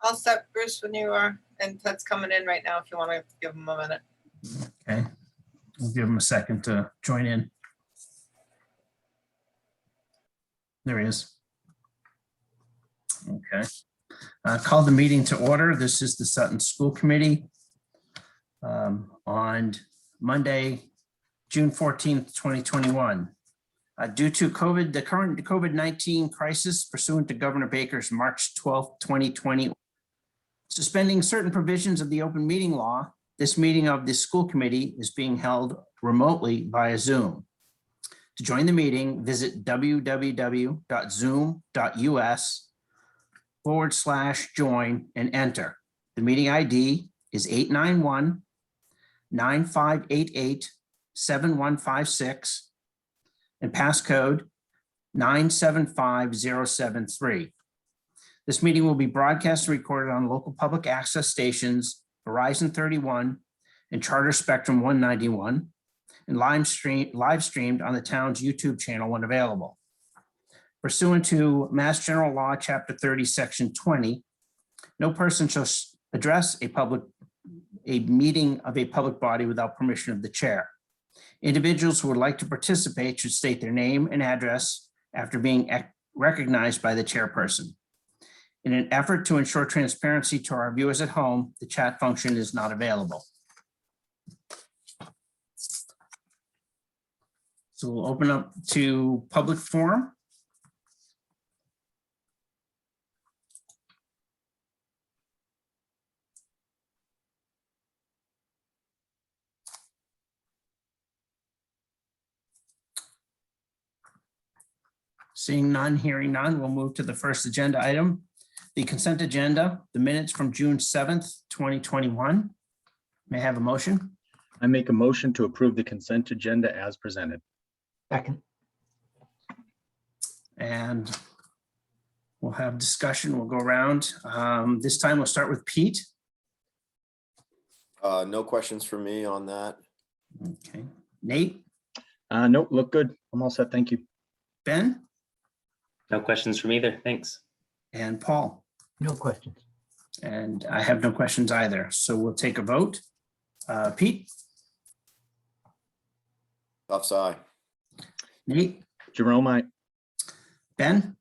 All set, Bruce, when you are, and Ted's coming in right now if you want to give him a minute. Okay, we'll give him a second to join in. There he is. Okay. Call the meeting to order. This is the Sutton School Committee on Monday, June 14th, 2021. Due to the current COVID-19 crisis pursuant to Governor Baker's March 12th, 2020, suspending certain provisions of the open meeting law, this meeting of the school committee is being held remotely via Zoom. To join the meeting, visit www.zoom.us/join and enter. The meeting ID is 891-9588-7156 and passcode 975073. This meeting will be broadcast and recorded on local public access stations, Verizon 31 and Charter Spectrum 191, and live streamed on the town's YouTube channel when available. Pursuant to Mass General Law, Chapter 30, Section 20, no person shall address a meeting of a public body without permission of the chair. Individuals who would like to participate should state their name and address after being recognized by the chairperson. In an effort to ensure transparency to our viewers at home, the chat function is not available. So we'll open up to public forum. Seeing none, hearing none, we'll move to the first agenda item, the consent agenda, the minutes from June 7th, 2021. May I have a motion? I make a motion to approve the consent agenda as presented. Second. And we'll have discussion. We'll go around. This time we'll start with Pete. No questions for me on that. Okay. Nate? Nope, look good. I'm all set. Thank you. Ben? No questions from either. Thanks. And Paul? No questions. And I have no questions either. So we'll take a vote. Pete? Offside. Nate? Jerome, I. Ben?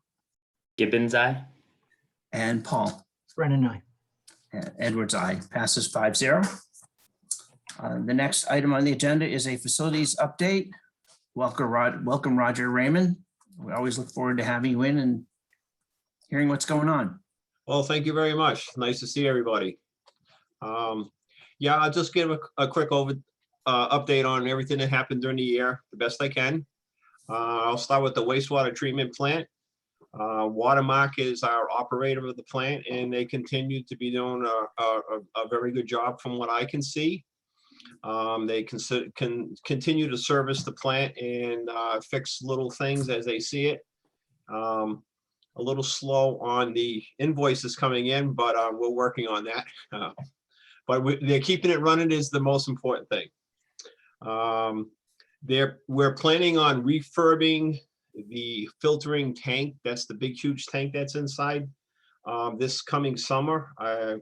Gibbons, aye. And Paul? Brennan, aye. And Edwards, aye. Passes 5-0. The next item on the agenda is a facilities update. Welcome, Roger Raymond. We always look forward to having you in and hearing what's going on. Well, thank you very much. Nice to see everybody. Yeah, I'll just give a quick update on everything that happened during the year, the best I can. I'll start with the wastewater treatment plant. Watermark is our operator of the plant, and they continue to be doing a very good job from what I can see. They can continue to service the plant and fix little things as they see it. A little slow on the invoices coming in, but we're working on that. But they're keeping it running is the most important thing. We're planning on refurbing the filtering tank. That's the big, huge tank that's inside. This coming summer, I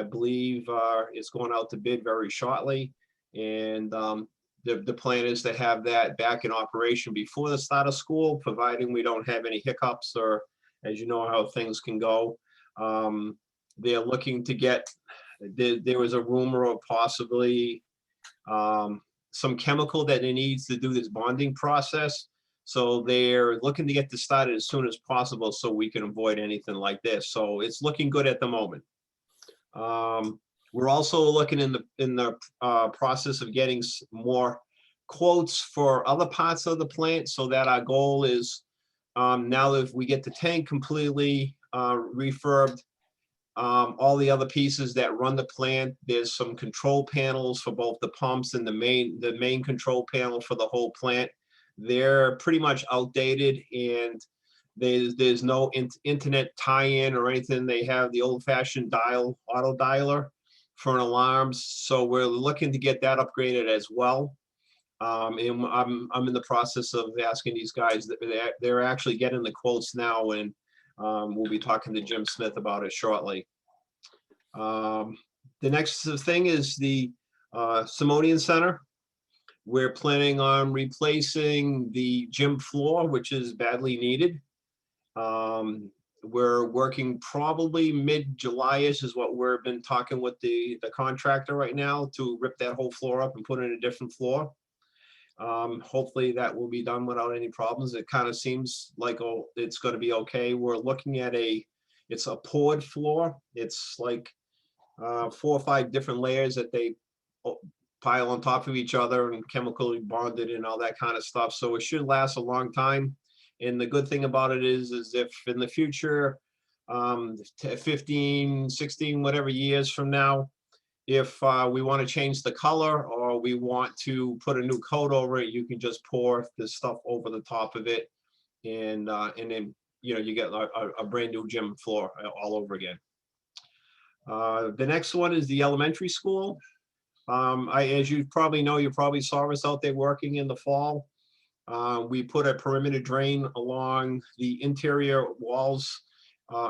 believe it's going out to bid very shortly. And the plan is to have that back in operation before the start of school, providing we don't have any hiccups or, as you know, how things can go. They're looking to get, there was a rumor of possibly some chemical that it needs to do this bonding process. So they're looking to get this started as soon as possible so we can avoid anything like this. So it's looking good at the moment. We're also looking in the process of getting more quotes for other parts of the plant, so that our goal is now that if we get the tank completely refurbed, all the other pieces that run the plant, there's some control panels for both the pumps and the main control panel for the whole plant. They're pretty much outdated, and there's no internet tie-in or anything. They have the old-fashioned auto dialer for an alarms. So we're looking to get that upgraded as well. And I'm in the process of asking these guys. They're actually getting the quotes now, and we'll be talking to Jim Smith about it shortly. The next thing is the Simonian Center. We're planning on replacing the gym floor, which is badly needed. We're working probably mid-July-ish is what we've been talking with the contractor right now to rip that whole floor up and put in a different floor. Hopefully that will be done without any problems. It kind of seems like, oh, it's going to be okay. We're looking at it's a poured floor. It's like 4 or 5 different layers that they pile on top of each other and chemically bonded and all that kind of stuff. So it should last a long time. And the good thing about it is if in the future, 15, 16, whatever years from now, if we want to change the color or we want to put a new coat over it, you can just pour this stuff over the top of it. And then, you get a brand new gym floor all over again. The next one is the elementary school. As you probably know, you probably saw us out there working in the fall. We put a perimeter drain along the interior walls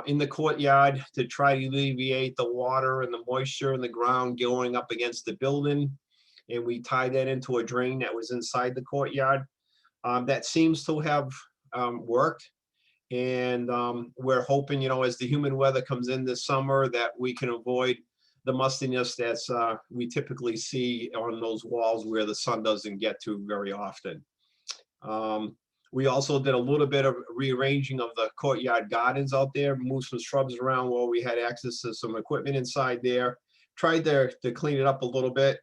in the courtyard to try to alleviate the water and the moisture in the ground going up against the building. And we tied that into a drain that was inside the courtyard. That seems to have worked. And we're hoping, as the humid weather comes in this summer, that we can avoid the mustiness that's we typically see on those walls where the sun doesn't get to very often. We also did a little bit of rearranging of the courtyard gardens out there, moved some shrubs around where we had access to some equipment inside there, tried to clean it up a little bit.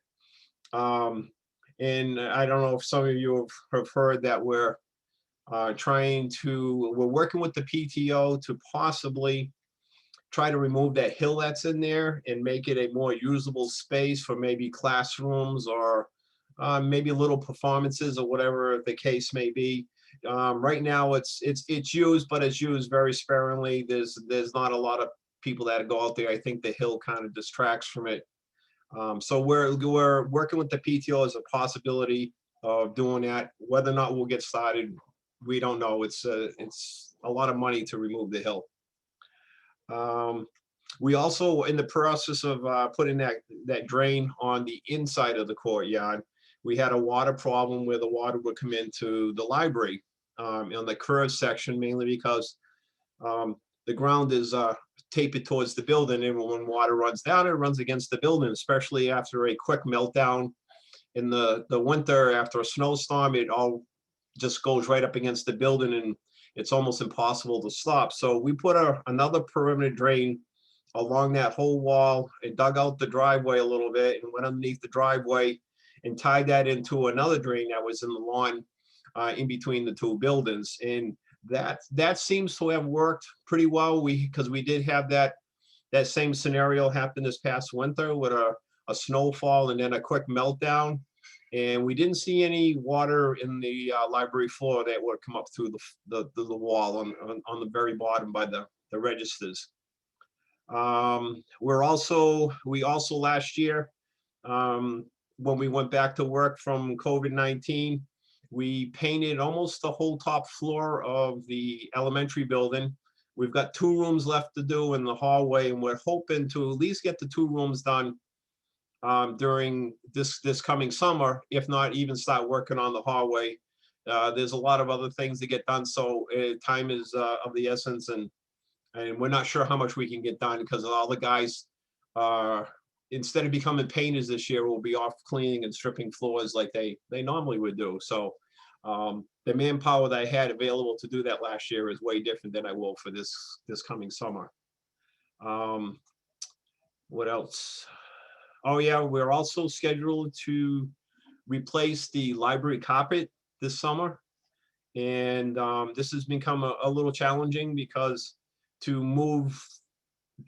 And I don't know if some of you have heard that we're working with the PTO to possibly try to remove that hill that's in there and make it a more usable space for maybe classrooms or maybe little performances or whatever the case may be. Right now it's used, but it's used very sparingly. There's not a lot of people that go out there. I think the hill kind of distracts from it. So we're working with the PTO as a possibility of doing that. Whether or not we'll get started, we don't know. It's a lot of money to remove the hill. We also in the process of putting that drain on the inside of the courtyard. We had a water problem where the water would come into the library on the curved section, mainly because the ground is tapered towards the building, and when water runs down, it runs against the building, especially after a quick meltdown in the winter after a snowstorm. It all just goes right up against the building, and it's almost impossible to stop. So we put another perimeter drain along that whole wall and dug out the driveway a little bit and went underneath the driveway and tied that into another drain that was in the lawn in between the two buildings. And that seems to have worked pretty well. Because we did have that same scenario happen this past winter with a snowfall and then a quick meltdown. And we didn't see any water in the library floor that would come up through the wall on the very bottom by the registers. We also last year, when we went back to work from COVID-19, we painted almost the whole top floor of the elementary building. We've got 2 rooms left to do in the hallway, and we're hoping to at least get the 2 rooms done during this coming summer, if not even start working on the hallway. There's a lot of other things to get done, so time is of the essence, and we're not sure how much we can get done because all the guys instead of becoming painters this year will be off cleaning and stripping floors like they normally would do. So the manpower that I had available to do that last year is way different than I will for this coming summer. What else? Oh yeah, we're also scheduled to replace the library carpet this summer. And this has become a little challenging because to move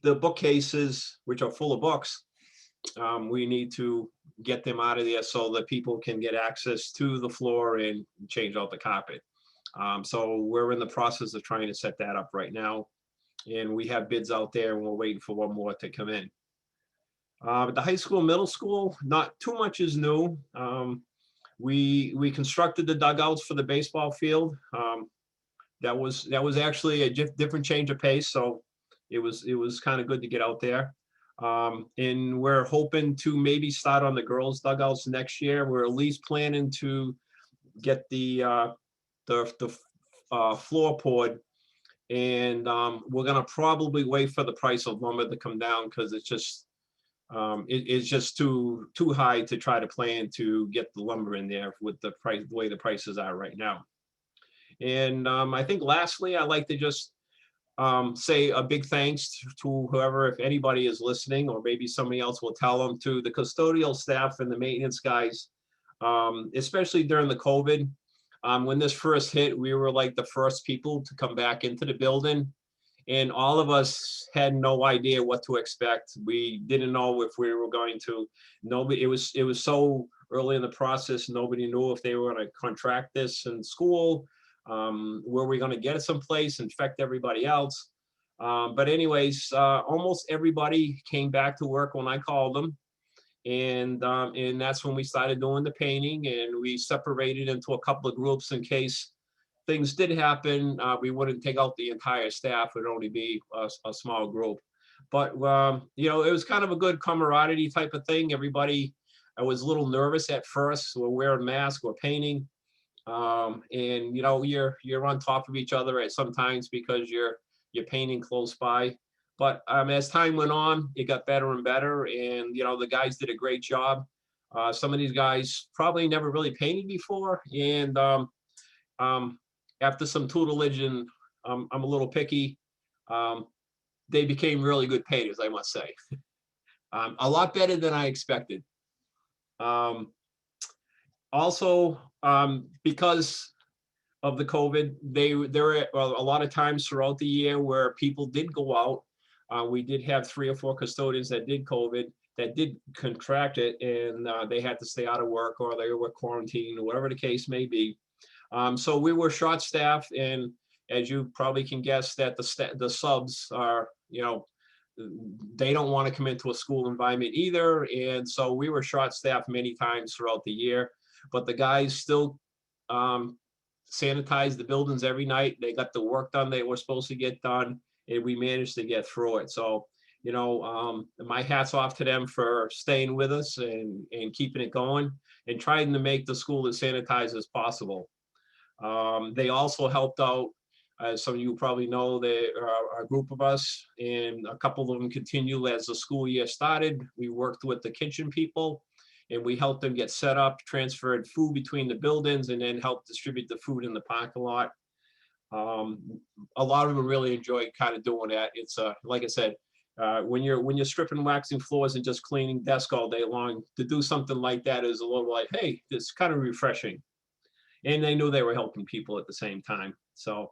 the bookcases, which are full of books, we need to get them out of there so that people can get access to the floor and change out the carpet. So we're in the process of trying to set that up right now. And we have bids out there and we're waiting for one more to come in. At the high school, middle school, not too much is new. We constructed the dugouts for the baseball field. That was actually a different change of pace, so it was kind of good to get out there. And we're hoping to maybe start on the girls' dugouts next year. We're at least planning to get the floor poured. And we're gonna probably wait for the price of lumber to come down because it's just it's just too high to try to plan to get the lumber in there with the price, the way the prices are right now. And I think lastly, I'd like to just say a big thanks to whoever, if anybody is listening, or maybe somebody else will tell them, to the custodial staff and the maintenance guys, especially during the COVID. When this first hit, we were like the first people to come back into the building, and all of us had no idea what to expect. We didn't know if we were going to, nobody, it was so early in the process, nobody knew if they were going to contract this in school. Were we going to get it someplace, infect everybody else? But anyways, almost everybody came back to work when I called them. And that's when we started doing the painting, and we separated into a couple of groups in case things did happen. We wouldn't take out the entire staff, it would only be a small group. But, you know, it was kind of a good camaraderie type of thing. Everybody, I was a little nervous at first. We're wearing masks, we're painting. And you know, you're on top of each other at sometimes because you're painting close by. But as time went on, it got better and better, and you know, the guys did a great job. Some of these guys probably never really painted before, and after some tutelage, and I'm a little picky, they became really good painters, I must say. A lot better than I expected. Also, because of the COVID, there were a lot of times throughout the year where people did go out. We did have 3 or 4 custodians that did COVID, that did contract it, and they had to stay out of work, or they were quarantined, or whatever the case may be. So we were short staffed, and as you probably can guess, that the subs are, you know, they don't want to come into a school environment either. And so we were short staffed many times throughout the year, but the guys still sanitized the buildings every night. They got the work done they were supposed to get done, and we managed to get through it. So, you know, my hat's off to them for staying with us and keeping it going and trying to make the school as sanitized as possible. They also helped out, as some of you probably know, there are a group of us, and a couple of them continue as the school year started. We worked with the kitchen people, and we helped them get set up, transferred food between the buildings, and then helped distribute the food in the parking lot. A lot of them really enjoy kind of doing that. It's like I said, when you're stripping, waxing floors, and just cleaning desks all day long, to do something like that is a little like, hey, it's kind of refreshing. And they knew they were helping people at the same time. So,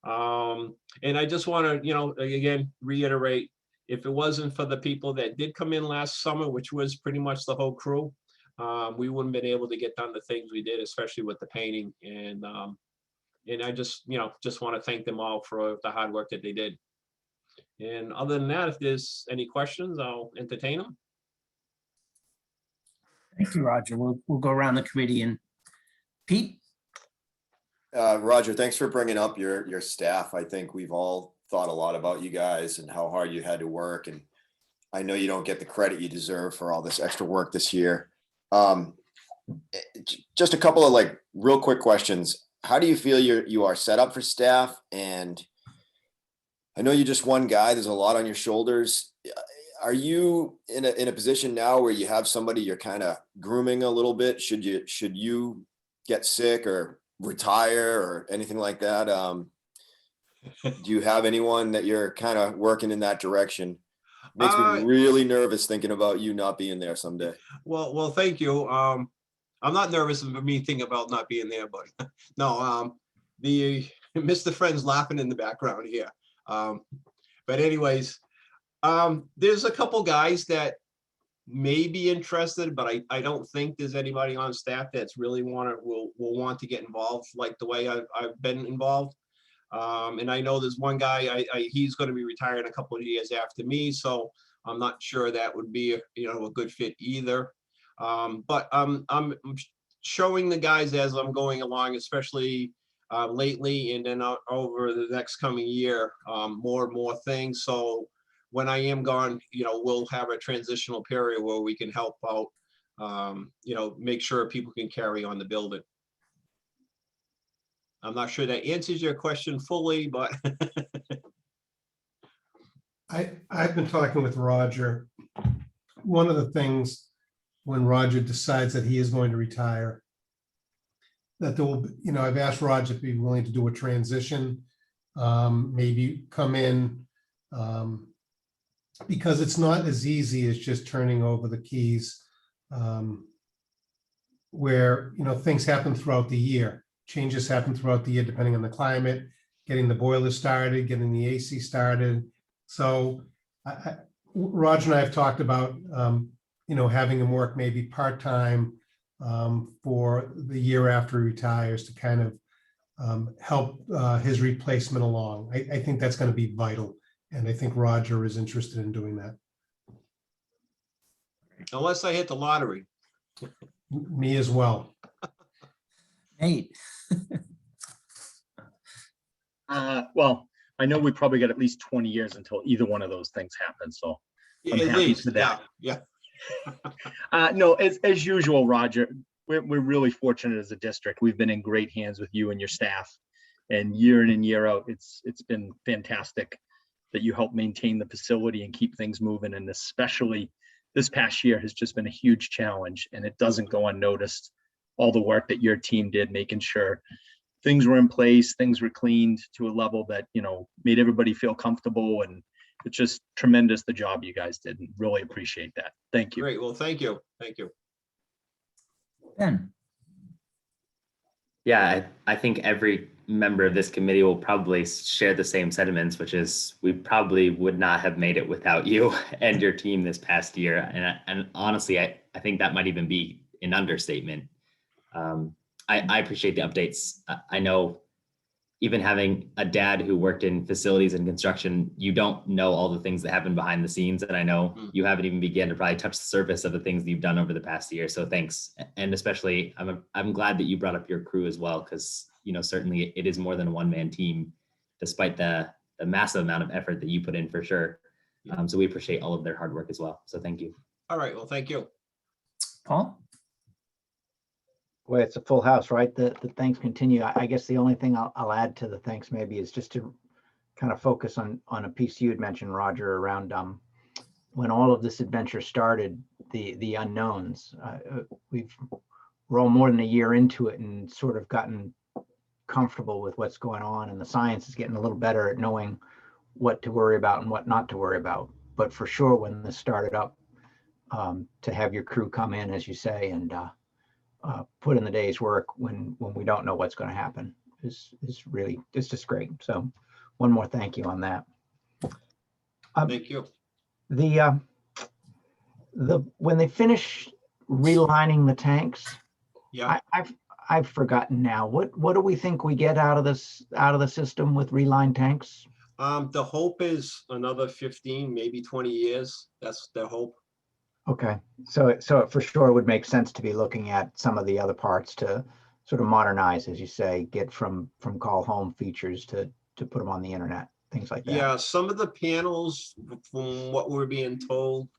and I just want to, you know, again, reiterate, if it wasn't for the people that did come in last summer, which was pretty much the whole crew, we wouldn't have been able to get done the things we did, especially with the painting. And I just, you know, just want to thank them all for the hard work that they did. And other than that, if there's any questions, I'll entertain them. Thank you, Roger. We'll go around the committee, and Pete? Roger, thanks for bringing up your staff. I think we've all thought a lot about you guys and how hard you had to work. And I know you don't get the credit you deserve for all this extra work this year. Just a couple of like real quick questions. How do you feel you are set up for staff? And I know you're just one guy, there's a lot on your shoulders. Are you in a position now where you have somebody you're kind of grooming a little bit? Should you get sick or retire or anything like that? Do you have anyone that you're kind of working in that direction? Makes me really nervous thinking about you not being there someday. Well, thank you. I'm not nervous of me thinking about not being there, but no, the Mr. Friend's laughing in the background here. But anyways, there's a couple guys that may be interested, but I don't think there's anybody on staff that's really will want to get involved like the way I've been involved. And I know there's one guy, he's going to be retiring a couple of years after me, so I'm not sure that would be a good fit either. But I'm showing the guys as I'm going along, especially lately, and then over the next coming year, more and more things. So when I am gone, we'll have a transitional period where we can help out, make sure people can carry on the building. I'm not sure that answers your question fully, but I've been talking with Roger. One of the things, when Roger decides that he is going to retire, that there will, I've asked Roger to be willing to do a transition, maybe come in, because it's not as easy as just turning over the keys, where, things happen throughout the year. Changes happen throughout the year, depending on the climate, getting the boiler started, getting the AC started. So Roger and I have talked about, having him work maybe part-time for the year after he retires to kind of help his replacement along. I think that's going to be vital. And I think Roger is interested in doing that. unless I hit the lottery. Me as well. Nate, Well, I know we probably got at least 20 years until either one of those things happen. So I'm At happy least, for that. yeah. No, as usual, Roger, we're really fortunate as a district. We've been in great hands with you and your staff, and year in and year out, it's been fantastic that you help maintain the facility and keep things moving. And especially this past year has just been a huge challenge, and it doesn't go unnoticed. All the work that your team did, making sure things were in place, things were cleaned to a level that, made everybody feel comfortable. And it's just tremendous the job you guys did, and really appreciate that. Thank you. Great. Well, thank you. Thank you. Ben, Yeah, I think every member of this committee will probably share the same sentiments, which is we probably would not have made it without you and your team this past year. And honestly, I think that might even be an understatement. I appreciate the updates. I know even having a dad who worked in facilities and construction, you don't know all the things that happen behind the scenes. And I know you haven't even begun to probably touch the surface of the things that you've done over the past year. So thanks. And especially, I'm glad that you brought up your crew as well, because, certainly it is more than a one-man team, despite the massive amount of effort that you put in for sure. So we appreciate all of their hard work as well. So thank you. All right. Well, thank you. Paul? Well, it's a full house, right? The thanks continue. I guess the only thing I'll add to the thanks maybe is just to kind of focus on a piece you had mentioned, Roger, around when all of this adventure started, the unknowns. We're all more than a year into it and sort of gotten comfortable with what's going on, and the science is getting a little better at knowing what to worry about and what not to worry about. But for sure, when this started up, to have your crew come in, as you say, and put in the day's work when we don't know what's going to happen is really, it's just great. So one more thank you on that. Thank you. The when they finish relining the tanks, Yeah. I've forgotten now. What do we think we get out of the system with relined tanks? The hope is another 15, maybe 20 years. That's the hope. Okay, so it for sure would make sense to be looking at some of the other parts to sort of modernize, as you say, get from call home features to put them on the internet, things like that. Yeah, some of the panels, from what we're being told,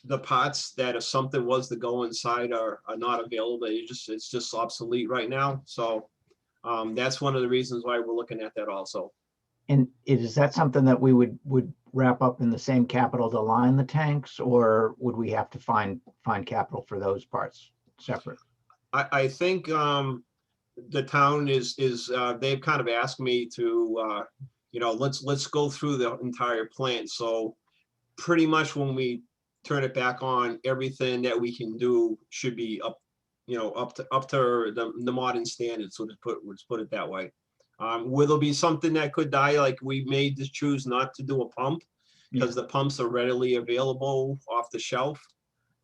the parts that if something was to go inside are not available. It's just obsolete right now. So that's one of the reasons why we're looking at that also. And is that something that we would wrap up in the same capital to line the tanks, or would we have to find capital for those parts separate? I think the town is they've kind of asked me to let's go through the entire plant. So pretty much when we turn it back on, everything that we can do should be up to the modern standards. So let's put it that way. Will there be something that could die? Like we may just choose not to do a pump because the pumps are readily available off the shelf.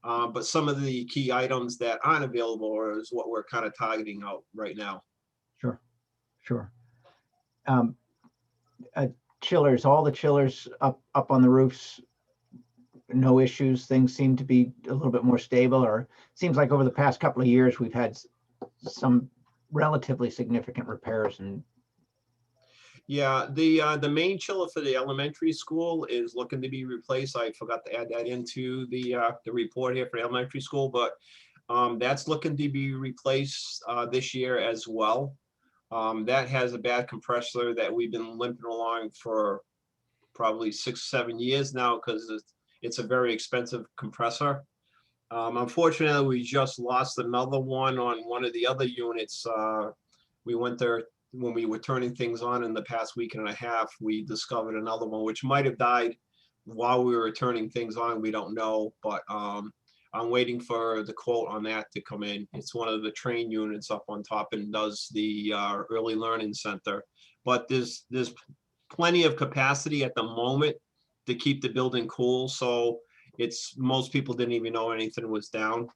But some of the key items that aren't available is what we're kind of targeting out right now. Sure. Chillers, all the chillers up on the roofs, no issues. Things seem to be a little bit more stable, or it seems like over the past couple of years, we've had some relatively significant repairs. And Yeah, the main chiller for the elementary school is looking to be replaced. I forgot to add that into the report here for elementary school, but that's looking to be replaced this year as well. That has a bad compressor that we've been limping along for probably 6, 7 years now because it's a very expensive compressor. Unfortunately, we just lost another one on one of the other units. We went there when we were turning things on in the past week and a half. We discovered another one which might have died while we were turning things on. We don't know, but I'm waiting for the quote on that to come in. It's one of the train units up on top and does the early learning center. But there's plenty of capacity at the moment to keep the building cool. So most people didn't even know anything was down.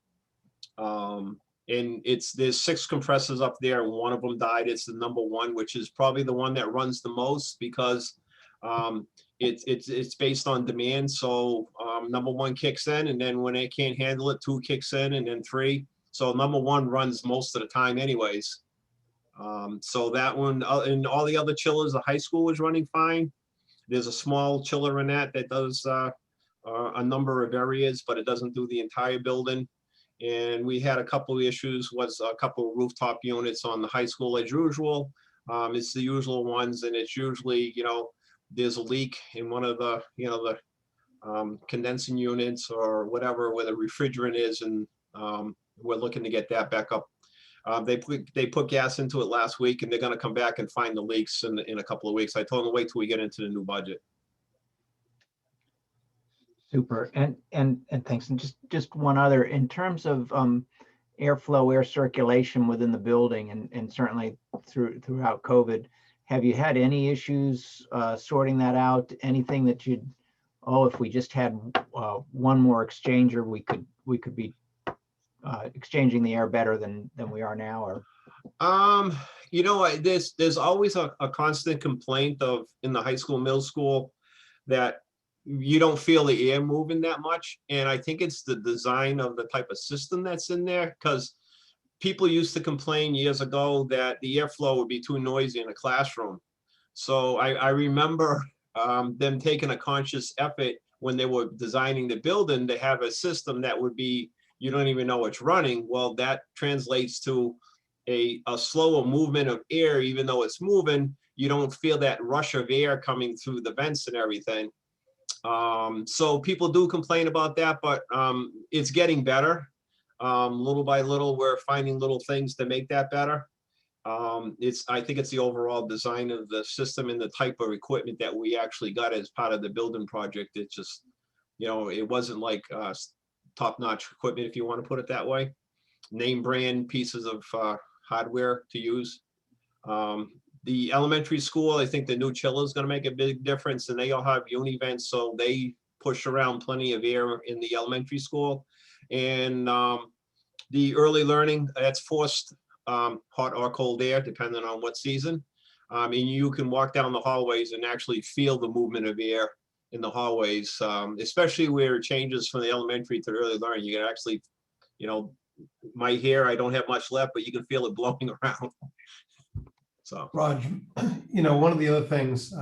And there's 6 compressors up there and one of them died. It's the number 1, which is probably the one that runs the most because it's based on demand. So number 1 kicks in, and then when it can't handle it, 2 kicks in, and then 3. So number 1 runs most of the time anyways. So that one and all the other chillers, the high school was running fine. There's a small chiller in that does a number of areas, but it doesn't do the entire building. And we had a couple of issues, was a couple of rooftop units on the high school as usual. It's the usual ones, and it's usually, there's a leak in one of the, the condensing units or whatever where the refrigerant is, and we're looking to get that back up. They put gas into it last week, and they're going to come back and find the leaks in a couple of weeks. I told them to wait till we get into the new budget. Super. And thanks. And just one other, in terms of airflow, air circulation within the building, and certainly throughout COVID, have you had any issues sorting that out? Anything that if we just had one more exchanger, we could be exchanging the air better than we are now? Or there's always a constant complaint in the high school, middle school, that you don't feel the air moving that much. And I think it's the design of the type of system that's in there, because people used to complain years ago that the airflow would be too noisy in a classroom. So I remember them taking a conscious effort when they were designing the building to have a system that would be, you don't even know it's running. Well, that translates to a slower movement of air. Even though it's moving, you don't feel that rush of air coming through the vents and everything. So people do complain about that, but it's getting better. Little by little, we're finding little things to make that better. I think it's the overall design of the system and the type of equipment that we actually got as part of the building project. It just, it wasn't like top-notch equipment, if you want to put it that way. Name brand pieces of hardware to use. The elementary school, I think the new chiller is going to make a big difference, and they all have univents, so they push around plenty of air in the elementary school. And the early learning, that's forced hot or cold air, depending on what season. And you can walk down the hallways and actually feel the movement of air in the hallways, especially where it changes from the elementary to the early learning. You can actually, my hair, I don't have much left, but you can feel it blowing around. So, Raj, one of the other things,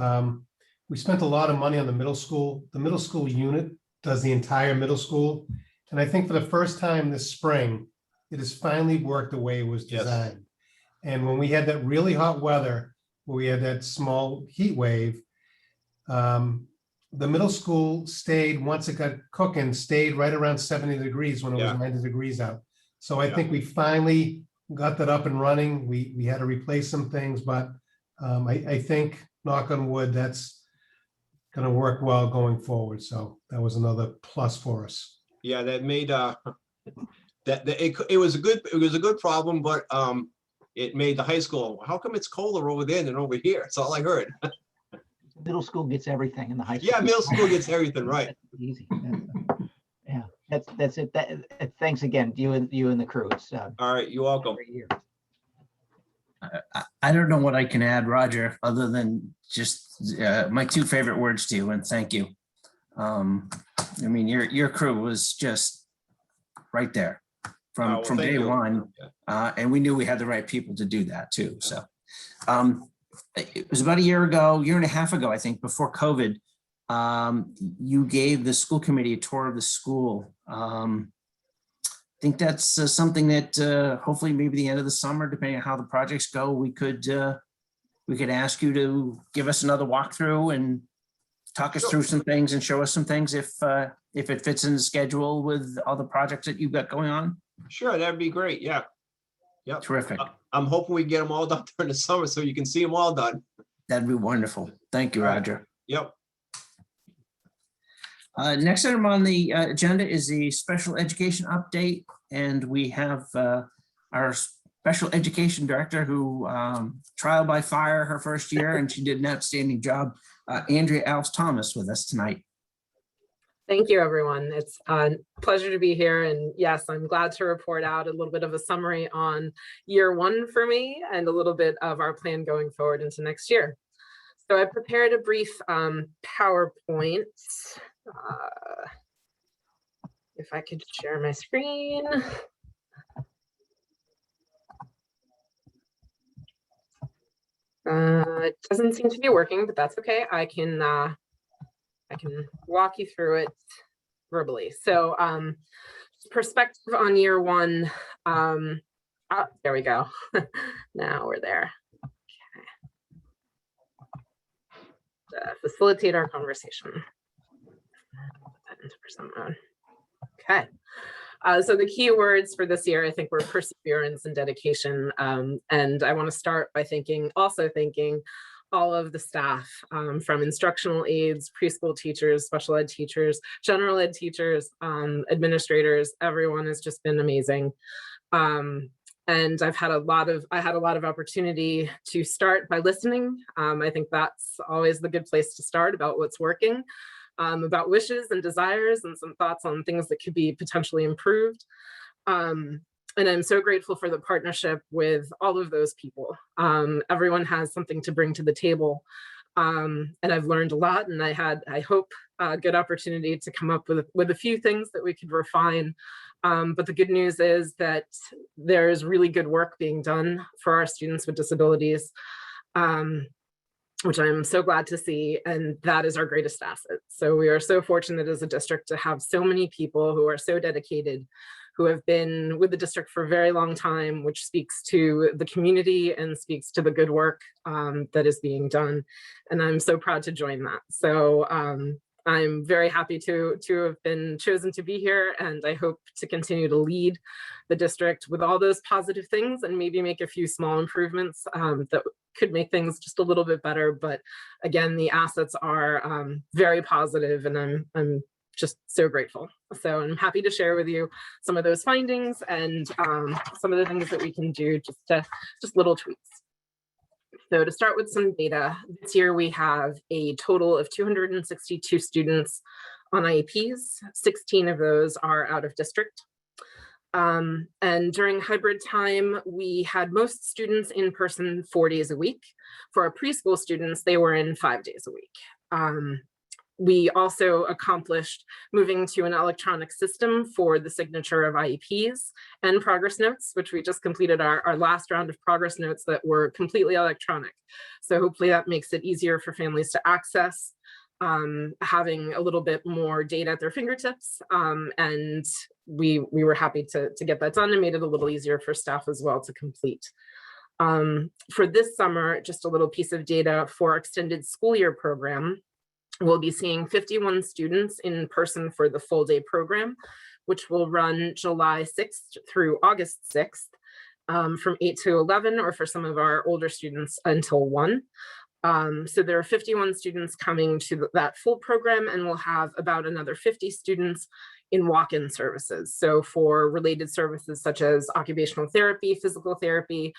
we spent a lot of money on the middle school. The middle school unit does the entire middle school. And I think for the first time this spring, it has finally worked the way it was designed. Yes. And when we had that really hot weather, where we had that small heat wave, the middle school stayed, once it got cooking, stayed right around 70 degrees when it was 90 degrees out. So I think we finally got that up and running. We had to replace some things, but I think, knock on wood, that's going to work well going forward. So that was another plus for us. Yeah, that made it was a good problem, but it made the high school, how come it's colder over there than over here? That's all I heard. Middle school gets everything in the high school. Yeah, middle school gets everything, right. That's easy. Yeah, that's it. Thanks again, you and the crew. It's all right, you're welcome. I don't know what I can add, Roger, other than just my 2 favorite words to you, and thank you. I mean, your crew was just right there from day one, and we knew we had the right people to do that too. So it was about a year and a half ago, I think, before COVID. You gave the school committee a tour of the school. I think that's something that hopefully maybe the end of the summer, depending on how the projects go, we could ask you to give us another walkthrough and talk us through some things and show us some things if it fits in the schedule with all the projects that you've got going on. Sure, that'd be great. Yeah. Yep. Terrific. I'm hoping we get them all done during the summer so you can see them all done. That'd be wonderful. Thank you, All right. Roger. Yep. Next item on the agenda is the special education update. And we have our special education director who trial by fire her first year, and she did an outstanding job. Andrea Alves Thomas with us tonight. Thank you, everyone. It's a pleasure to be here. And yes, I'm glad to report out a little bit of a summary on year one for me and a little bit of our plan going forward into next year. So I prepared a brief PowerPoint. If I could share my screen. It doesn't seem to be working, but that's okay. I can walk you through it verbally. So perspective on year one. There we go. Now we're there. Okay. Facilitate our conversation. Put that into present mode. Okay. So the key words for this year, I think, were perseverance and dedication. And I want to start by also thanking all of the staff, from instructional aides, preschool teachers, special ed teachers, general ed teachers, administrators. Everyone has just been amazing. And I had a lot of opportunity to start by listening. I think that's always the good place to start about what's working. About wishes and desires and some thoughts on things that could be potentially improved. And I'm so grateful for the partnership with all of those people. Everyone has something to bring to the table. And I've learned a lot, and I hope a good opportunity to come up with a few things that we could refine. But the good news is that there's really good work being done for our students with disabilities. Which I'm so glad to see, and that is our greatest asset. So we are so fortunate as a district to have so many people who are so dedicated, who have been with the district for a very long time, which speaks to the community and speaks to the good work that is being done. And I'm so proud to join that. So I'm very happy to have been chosen to be here, and I hope to continue to lead the district with all those positive things and maybe make a few small improvements that could make things just a little bit better. But again, the assets are very positive, and I'm just so grateful. So I'm happy to share with you some of those findings and some of the things that we can do, just little tweaks. So to start with some data, this year we have a total of 262 students on IEPs. 16 of those are out of district. And during hybrid time, we had most students in person 4 days a week. For our preschool students, they were in 5 days a week. We also accomplished moving to an electronic system for the signature of IEPs and progress notes, which we just completed our last round of progress notes that were completely electronic. So hopefully that makes it easier for families to access, having a little bit more data at their fingertips. And we were happy to get that done and made it a little easier for staff as well to complete. For this summer, just a little piece of data for our extended school year program. We'll be seeing 51 students in person for the full day program, which will run July 6th through August 6th, from 8 to 11, or for some of our older students until 1. So there are 51 students coming to that full program, and we'll have about another 50 students in walk-in services. So for related services such as occupational therapy, physical therapy,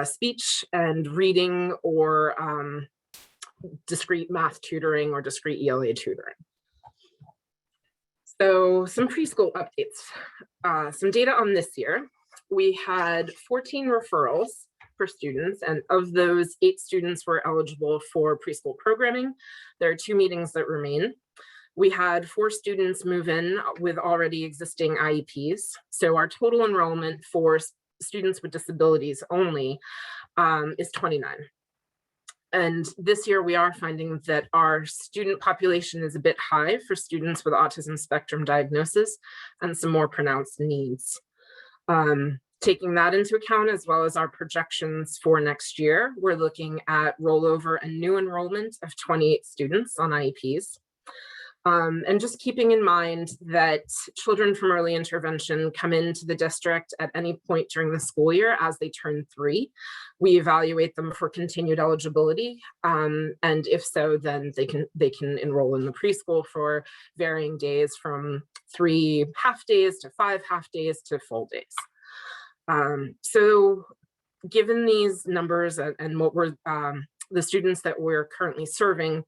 speech and reading, or discrete math tutoring or discrete ELA tutoring. So some preschool updates, some data on this year. We had 14 referrals for students, and of those, 8 students were eligible for preschool programming. There are 2 meetings that remain. We had 4 students move in with already existing IEPs. So our total enrollment for students with disabilities only is 29. And this year we are finding that our student population is a bit high for students with autism spectrum diagnosis and some more pronounced needs. Taking that into account, as well as our projections for next year, we're looking at rollover and new enrollment of 28 students on IEPs. And just keeping in mind that children from early intervention come into the district at any point during the school year as they turn 3. We evaluate them for continued eligibility, and if so, then they can enroll in the preschool for varying days from 3 half days to 5 half days to full days. So given these numbers and what we're the students that we're currently serving,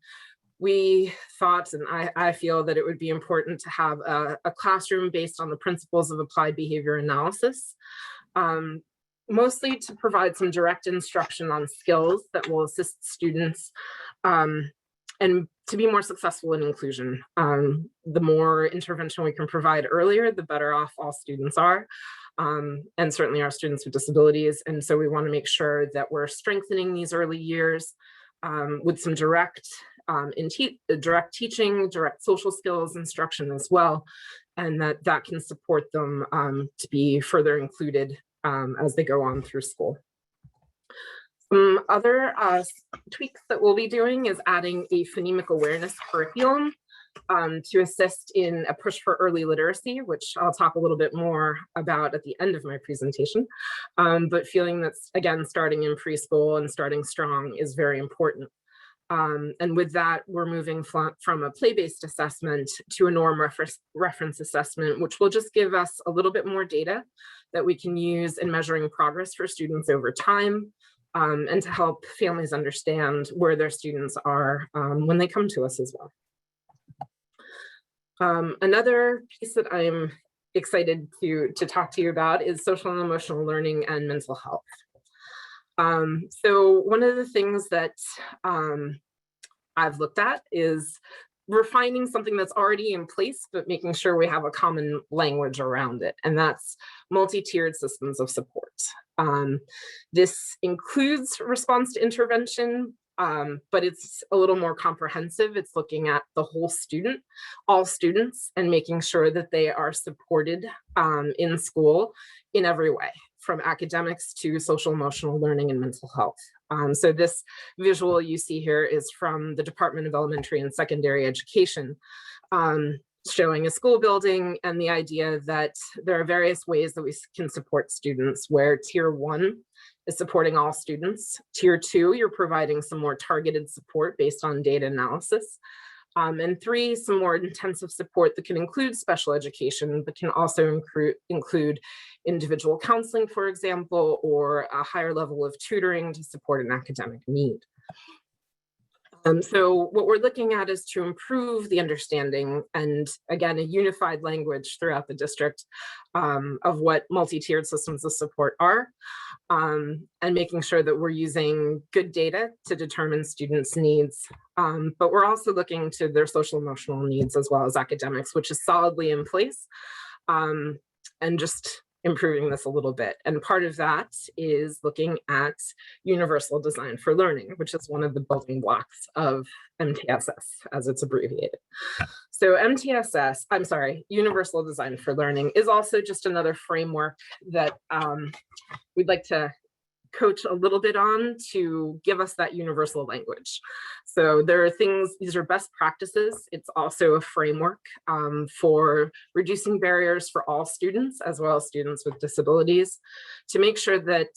we thought, and I feel that it would be important to have a classroom based on the principles of applied behavior analysis, mostly to provide some direct instruction on skills that will assist students and to be more successful in inclusion. The more intervention we can provide earlier, the better off all students are. And certainly our students with disabilities. And so we want to make sure that we're strengthening these early years with some direct teaching, direct social skills instruction as well, and that can support them to be further included as they go on through school. Some other tweaks that we'll be doing is adding a phonemic awareness curriculum to assist in a push for early literacy, which I'll talk a little bit more about at the end of my presentation. But feeling that, again, starting in preschool and starting strong is very important. And with that, we're moving from a play-based assessment to a norm reference assessment, which will just give us a little bit more data that we can use in measuring progress for students over time, and to help families understand where their students are when they come to us as well. Another piece that I'm excited to talk to you about is social and emotional learning and mental health. So one of the things that I've looked at is refining something that's already in place, but making sure we have a common language around it, and that's multi-tiered systems of support. This includes response to intervention, but it's a little more comprehensive. It's looking at the whole student, all students, and making sure that they are supported in school in every way, from academics to social emotional learning and mental health. So this visual you see here is from the Department of Elementary and Secondary Education, showing a school building and the idea that there are various ways that we can support students, where Tier 1 is supporting all students. Tier 2, you're providing some more targeted support based on data analysis. And 3, some more intensive support that can include special education, but can also include individual counseling, for example, or a higher level of tutoring to support an academic need. So what we're looking at is to improve the understanding and, again, a unified language throughout the district of what multi-tiered systems of support are, and making sure that we're using good data to determine students' needs. But we're also looking to their social emotional needs as well as academics, which is solidly in place, and just improving this a little bit. And part of that is looking at universal design for learning, which is one of the building blocks of MTSS, as it's abbreviated. So universal design for learning is also just another framework that we'd like to coach a little bit on to give us that universal language. So there are things, these are best practices. It's also a framework for reducing barriers for all students, as well as students with disabilities, to make sure that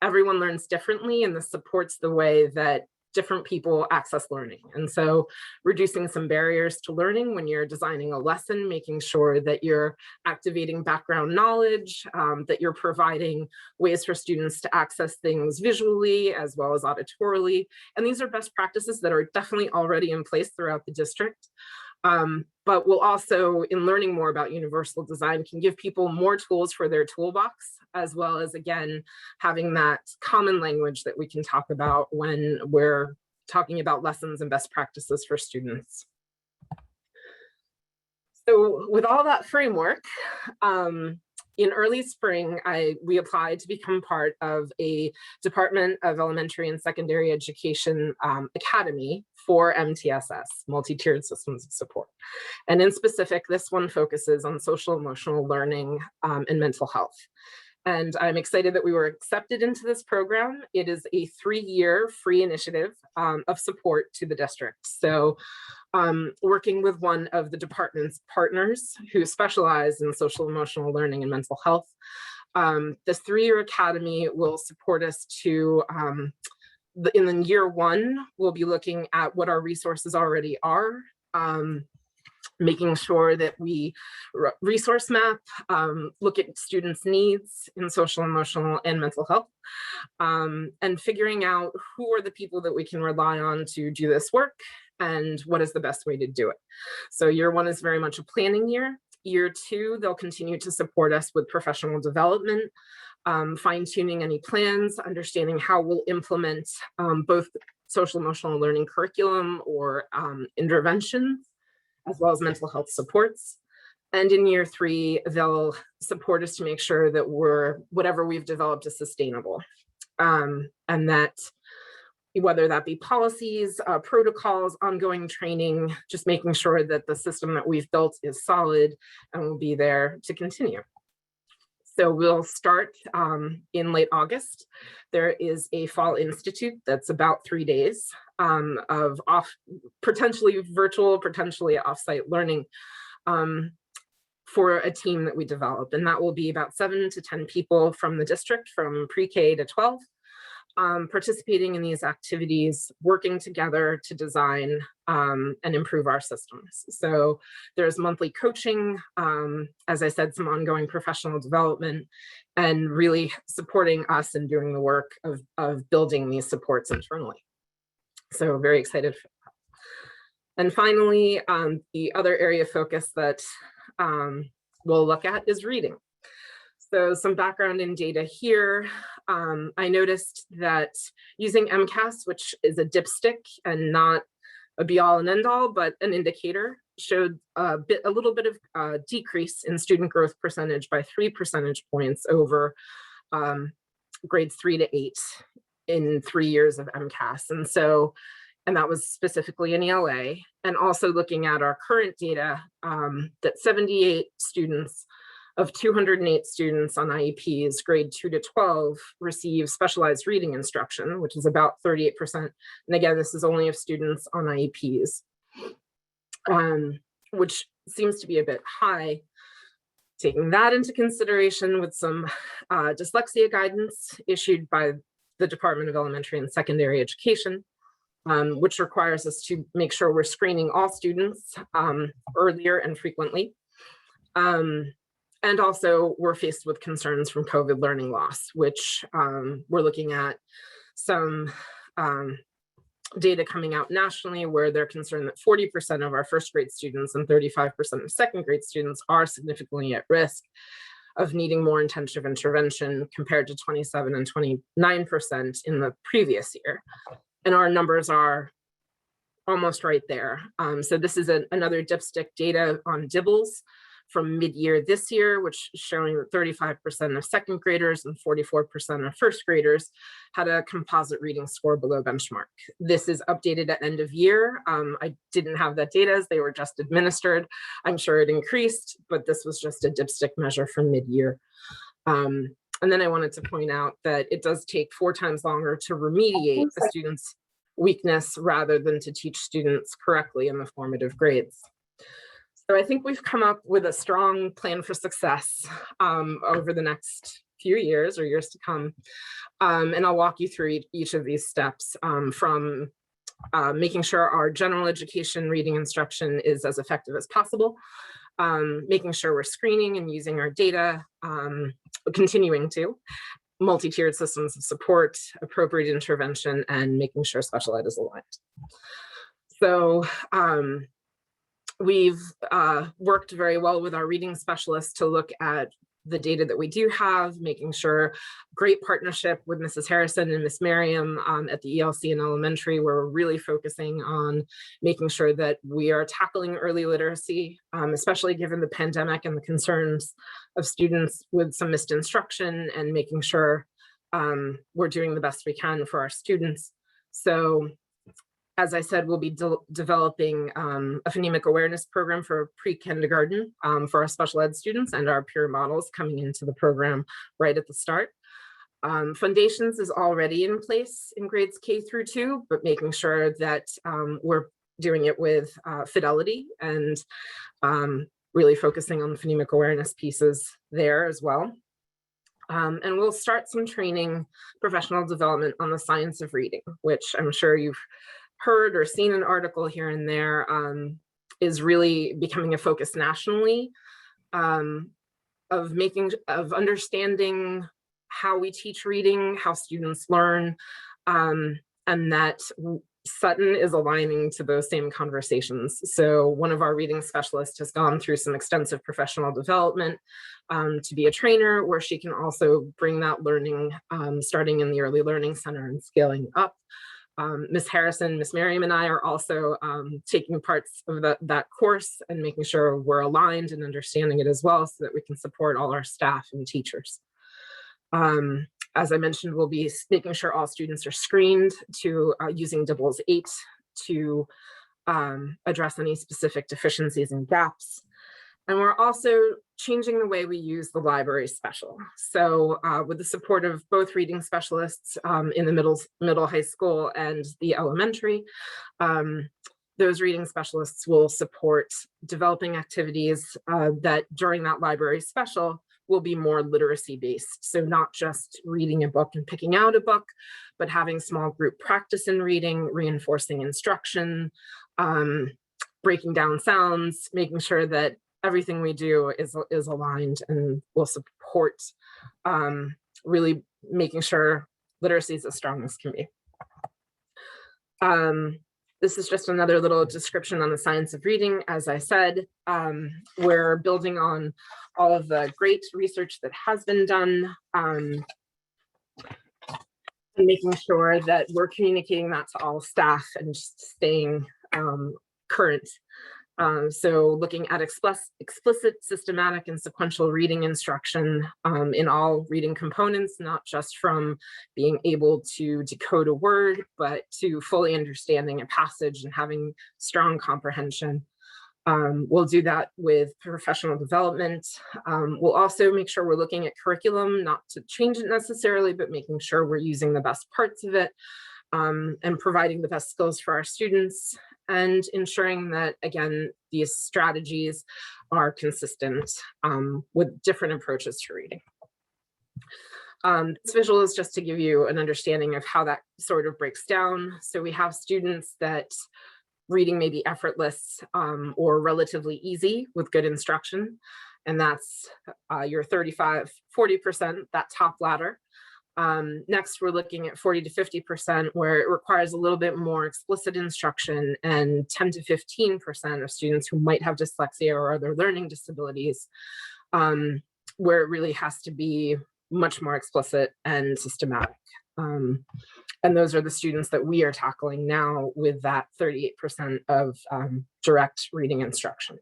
everyone learns differently, and this supports the way that different people access learning. And so reducing some barriers to learning when you're designing a lesson, making sure that you're activating background knowledge, that you're providing ways for students to access things visually as well as auditorily. And these are best practices that are definitely already in place throughout the district. But we'll also, in learning more about universal design, can give people more tools for their toolbox, as well as, again, having that common language that we can talk about when we're talking about lessons and best practices for students. So with all that framework, in early spring, we applied to become part of a Department of Elementary and Secondary Education Academy for MTSS, Multi-Tiered Systems of Support. And in specific, this one focuses on social emotional learning and mental health. And I'm excited that we were accepted into this program. It is a 3-year free initiative of support to the district. So working with one of the department's partners who specialize in social emotional learning and mental health. This 3-year academy will support us to, in the year 1, we'll be looking at what our resources already are, making sure that we resource map, look at students' needs in social, emotional, and mental health, and figuring out who are the people that we can rely on to do this work and what is the best way to do it. So year 1 is very much a planning year. Year 2, they'll continue to support us with professional development, fine-tuning any plans, understanding how we'll implement both social emotional learning curriculum or interventions, as well as mental health supports. And in year 3, they'll support us to make sure that whatever we've developed is sustainable. And that whether that be policies, protocols, ongoing training, just making sure that the system that we've built is solid and will be there to continue. So we'll start in late August. There is a fall institute that's about 3 days of potentially virtual, potentially offsite learning for a team that we develop. And that will be about 7 to 10 people from the district, from pre-K to 12, participating in these activities, working together to design and improve our systems. So there's monthly coaching, as I said, some ongoing professional development, and really supporting us and doing the work of building these supports internally. So very excited for that. And finally, the other area of focus that we'll look at is reading. So some background in data here. I noticed that using MCAS, which is a dipstick and not a be all and end all, but an indicator, showed a little bit of decrease in student growth percentage by 3 percentage points over grades 3 to 8 in 3 years of MCAS. And that was specifically in ELA. And also looking at our current data, that 78 students of 208 students on IEPs, grade 2 to 12, receive specialized reading instruction, which is about 38%. And again, this is only of students on IEPs, which seems to be a bit high. Taking that into consideration with some dyslexia guidance issued by the Department of Elementary and Secondary Education, which requires us to make sure we're screening all students earlier and frequently. And also we're faced with concerns from COVID learning loss, which we're looking at some data coming out nationally where they're concerned that 40% of our first grade students and 35% of second grade students are significantly at risk of needing more intensive intervention compared to 27 and 29% in the previous year. And our numbers are almost right there. So this is another dipstick data on DIBELS from mid-year this year, which is showing that 35% of second graders and 44% of first graders had a composite reading score below benchmark. This is updated at end of year. I didn't have that data as they were just administered. I'm sure it increased, but this was just a dipstick measure from mid-year. And then I wanted to point out that it does take 4 times longer to remediate a student's weakness rather than to teach students correctly in the formative grades. So I think we've come up with a strong plan for success over the next few years or years to come. And I'll walk you through each of these steps, from making sure our general education reading instruction is as effective as possible, making sure we're screening and using our data, continuing to, multi-tiered systems of support, appropriate intervention, and making sure special ed is aligned. So we've worked very well with our reading specialists to look at the data that we do have, making sure great partnership with Mrs. Harrison and Miss Merriam at the ELC and elementary, where we're really focusing on making sure that we are tackling early literacy, especially given the pandemic and the concerns of students with some missed instruction, and making sure we're doing the best we can for our students. So as I said, we'll be developing a phonemic awareness program for pre-kindergarten for our special ed students and our peer models coming into the program right at the start. Foundations is already in place in grades K through 2, but making sure that we're doing it with fidelity and really focusing on the phonemic awareness pieces there as well. And we'll start some training, professional development on the science of reading, which I'm sure you've heard or seen an article here and there, is really becoming a focus nationally of understanding how we teach reading, how students learn, and that Sutton is aligning to those same conversations. So one of our reading specialists has gone through some extensive professional development to be a trainer, where she can also bring that learning starting in the early learning center and scaling up. Miss Harrison, Miss Merriam, and I are also taking parts of that course and making sure we're aligned and understanding it as well, so that we can support all our staff and teachers. As I mentioned, we'll be making sure all students are screened to using DIBELS 8 to address any specific deficiencies and gaps. And we're also changing the way we use the library special. So with the support of both reading specialists in the middle high school and the elementary, those reading specialists will support developing activities that during that library special will be more literacy based. So not just reading a book and picking out a book, but having small group practice in reading, reinforcing instruction, breaking down sounds, making sure that everything we do is aligned and will support really making sure literacy is as strong as can be. This is just another little description on the science of reading. As I said, we're building on all of the great research that has been done and making sure that we're communicating that to all staff and just staying current. So looking at explicit, systematic, and sequential reading instruction in all reading components, not just from being able to decode a word, but to fully understanding a passage and having strong comprehension. We'll do that with professional development. We'll also make sure we're looking at curriculum, not to change it necessarily, but making sure we're using the best parts of it and providing the best skills for our students, and ensuring that, again, these strategies are consistent with different approaches to reading. This visual is just to give you an understanding of how that sort of breaks down. So we have students that reading may be effortless or relatively easy with good instruction, and that's your 35-40%, that top ladder. Next, we're looking at 40 to 50% where it requires a little bit more explicit instruction, and 10 to 15% of students who might have dyslexia or other learning disabilities, where it really has to be much more explicit and systematic. And those are the students that we are tackling now with that 38% of direct reading instruction.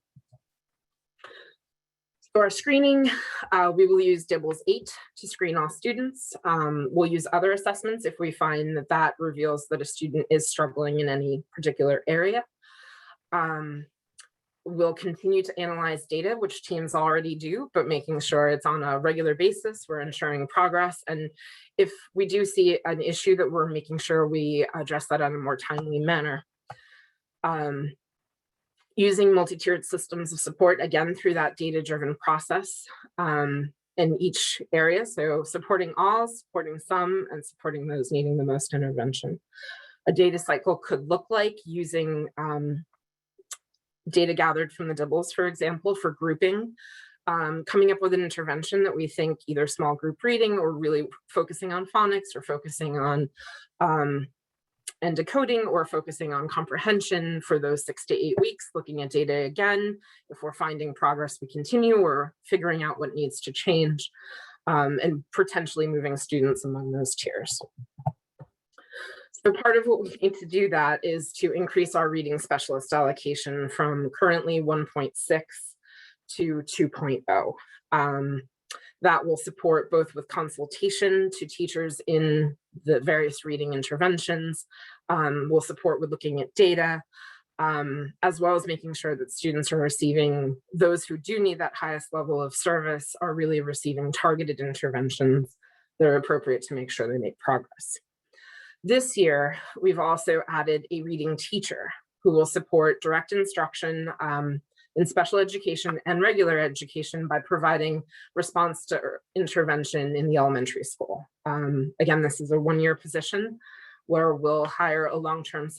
For our screening, we will use DIBELS 8 to screen all students. We'll use other assessments if we find that that reveals that a student is struggling in any particular area. We'll continue to analyze data, which teams already do, but making sure it's on a regular basis. We're ensuring progress. And if we do see an issue, that we're making sure we address that in a more timely manner. Using multi-tiered systems of support, again, through that data-driven process in each area. So supporting all, supporting some, and supporting those needing the most intervention. A data cycle could look like using data gathered from the DIBELS, for example, for grouping, coming up with an intervention that we think either small group reading or really focusing on phonics or focusing on and decoding or focusing on comprehension for those 6 to 8 weeks, looking at data again. If we're finding progress, we continue, or figuring out what needs to change, and potentially moving students among those tiers. So part of what we need to do that is to increase our reading specialist allocation from currently 1.6 to 2.0. That will support both with consultation to teachers in the various reading interventions, will support with looking at data, as well as making sure that students are receiving, those who do need that highest level of service are really receiving targeted interventions that are appropriate to make sure they make progress. This year, we've also added a reading teacher who will support direct instruction in special education and regular education by providing response to intervention in the elementary school. Again, this is a 1-year position where we'll hire a long-term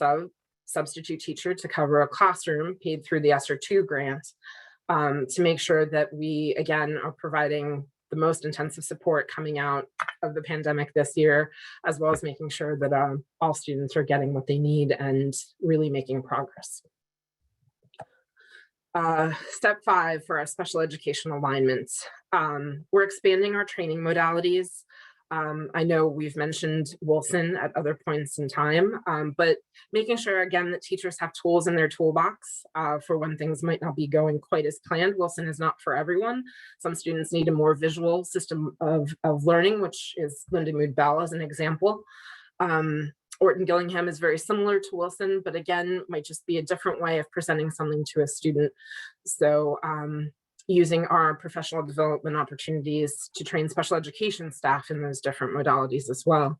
substitute teacher to cover a classroom paid through the ESSER II grant, to make sure that we, again, are providing the most intensive support coming out of the pandemic this year, as well as making sure that all students are getting what they need and really making progress. Step 5 for our special education alignments. We're expanding our training modalities. I know we've mentioned Wilson at other points in time, but making sure again that teachers have tools in their toolbox for when things might not be going quite as planned. Wilson is not for everyone. Some students need a more visual system of learning, which is Linda Mood Bell as an example. Orton Gillingham is very similar to Wilson, but again, might just be a different way of presenting something to a student. So using our professional development opportunities to train special education staff in those different modalities as well.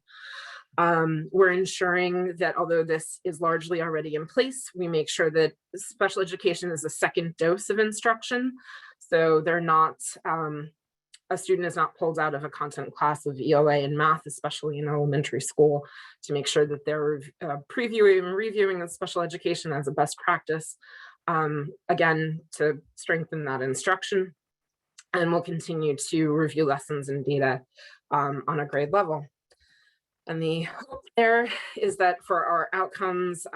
We're ensuring that although this is largely already in place, we make sure that special education is a second dose of instruction. So they're not, a student is not pulled out of a content class of ELA and math, especially in elementary school, to make sure that they're previewing and reviewing the special education as a best practice, again, to strengthen that instruction. And we'll continue to review lessons and data on a grade level. And the hope there is that for our outcomes,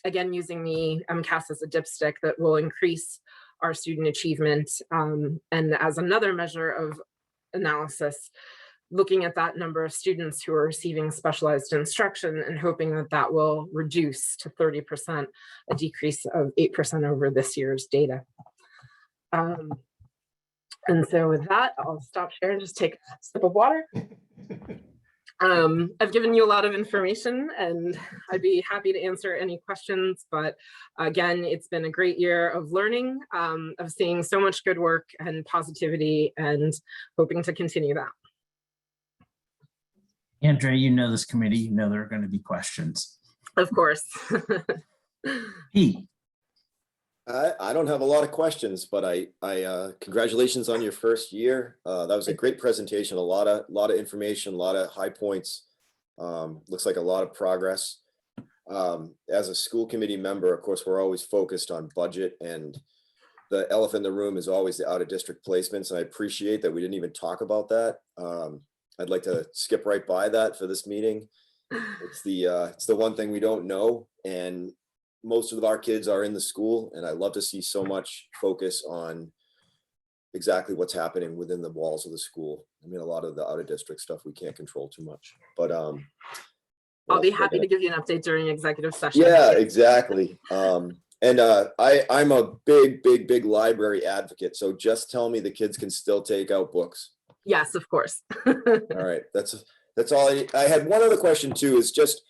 again, using the MCAS as a dipstick, that will increase our student achievement, and as another measure of analysis, looking at that number of students who are receiving specialized instruction and hoping that that will reduce to 30%, a decrease of 8% over this year's data. And so with that, I'll stop here and just take a sip of water. I've given you a lot of information and I'd be happy to answer any questions, but again, it's been a great year of learning, of seeing so much good work and positivity, and hoping to continue that. Andrea, you know this committee, you know there are going to be questions. Of course. Pete. I don't have a lot of questions, but I congratulations on your first year. That was a great presentation. A lot of information, a lot of high points. Looks like a lot of progress. As a school committee member, of course, we're always focused on budget, and the elephant in the room is always the out-of-district placements. And I appreciate that we didn't even talk about that. I'd like to skip right by that for this meeting. It's the one thing we don't know, and most of our kids are in the school, and I love to see so much focus on exactly what's happening within the walls of the school. I mean, a lot of the out of district stuff we can't control too much, but I'll be happy to give you an update during executive session. Yeah, exactly. I'm a big library advocate. So just tell me the kids can still take out books. Yes, of course. All right, that's all. I had one other question too. Is just,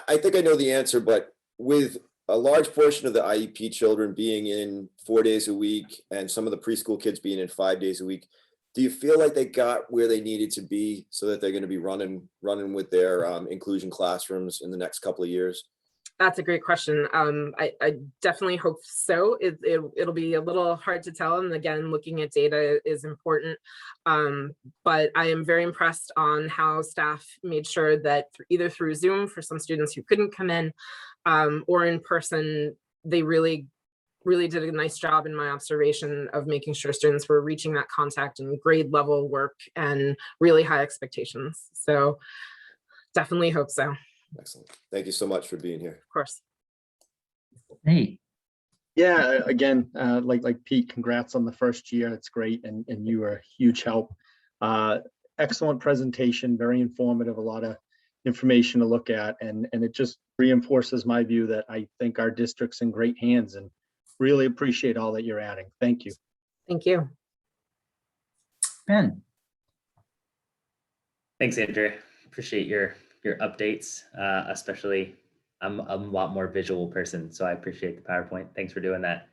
I think I know the answer, but with a large portion of the IEP children being in 4 days a week and some of the preschool kids being in 5 days a week, do you feel like they got where they needed to be so that they're going to be running with their inclusion classrooms in the next couple of years? That's a great question. I definitely hope so. It'll be a little hard to tell. And again, looking at data is important. But I am very impressed on how staff made sure that either through Zoom for some students who couldn't come in, or in person, they really did a nice job in my observation of making sure students were reaching that contact and grade level work and really high expectations. So definitely hope so. Excellent. Thank you so much for being here. Of course. Hey, Yeah, again, like Pete, congrats on the first year. It's great, and you are a huge help. Excellent presentation, very informative, a lot of information to look at, and it just reinforces my view that I think our district's in great hands, and really appreciate all that you're adding. Thank you. Thank you. Ben. Thanks, Andrew. Appreciate your updates, especially I'm a lot more visual person, so I appreciate the PowerPoint. Thanks for doing that.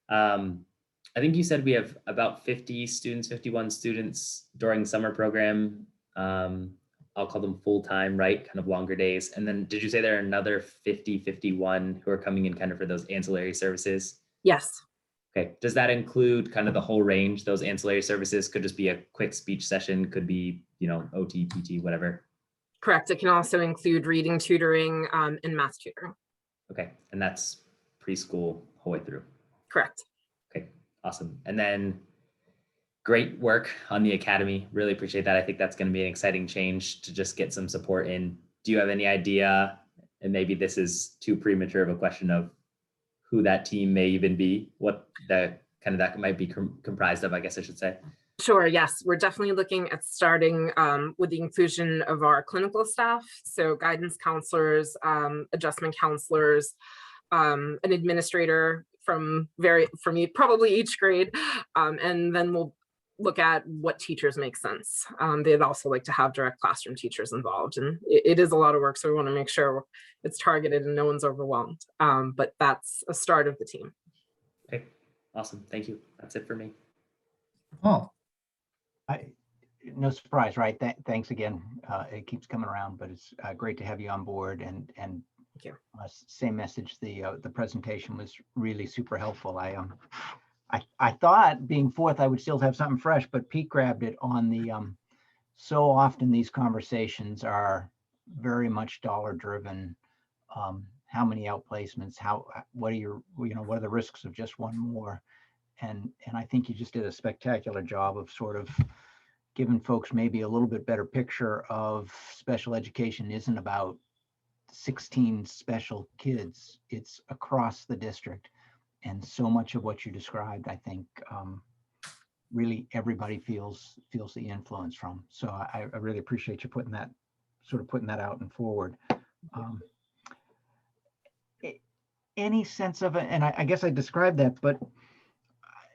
I think you said we have about 50 students, 51 students during summer program. I'll call them full-time, right? Kind of longer days. And then did you say there are another 50, 51 who are coming in kind of for those ancillary services? Yes. Okay. Does that include kind of the whole range? Those ancillary services could just be a quick speech session, could be, you know, OT, PT, whatever. Correct. It can also include reading tutoring and math tutoring. Okay. And that's preschool whole way through. Correct. Okay. Awesome. And then great work on the academy. Really appreciate that. I think that's going to be an exciting change to just get some support in. Do you have any idea, and maybe this is too premature of a question, of who that team may even be, what the kind of that might be comprised of, I guess I should say? Sure. Yes, we're definitely looking at starting with the inclusion of our clinical staff. So guidance counselors, adjustment counselors, an administrator from probably each grade. And then we'll look at what teachers make sense. They'd also like to have direct classroom teachers involved. And it is a lot of work, so we want to make sure it's targeted and no one's overwhelmed. But that's a start of the team. Okay, awesome. Thank you. That's it for me. Paul. No surprise, right? Thanks again. It keeps coming around, but it's great to have you on board. And Thank you. Same message. The presentation was really super helpful. I thought being fourth, I would still have something fresh, but Pete grabbed it on the. So often these conversations are very much dollar driven. How many outplacements? What are the risks of just one more? And I think you just did a spectacular job of sort of giving folks maybe a little bit better picture of special education isn't about 16 special kids. It's across the district. And so much of what you described, I think, really everybody feels the influence from. So I really appreciate you putting that out and forward. Any sense of it, and I guess I described that, but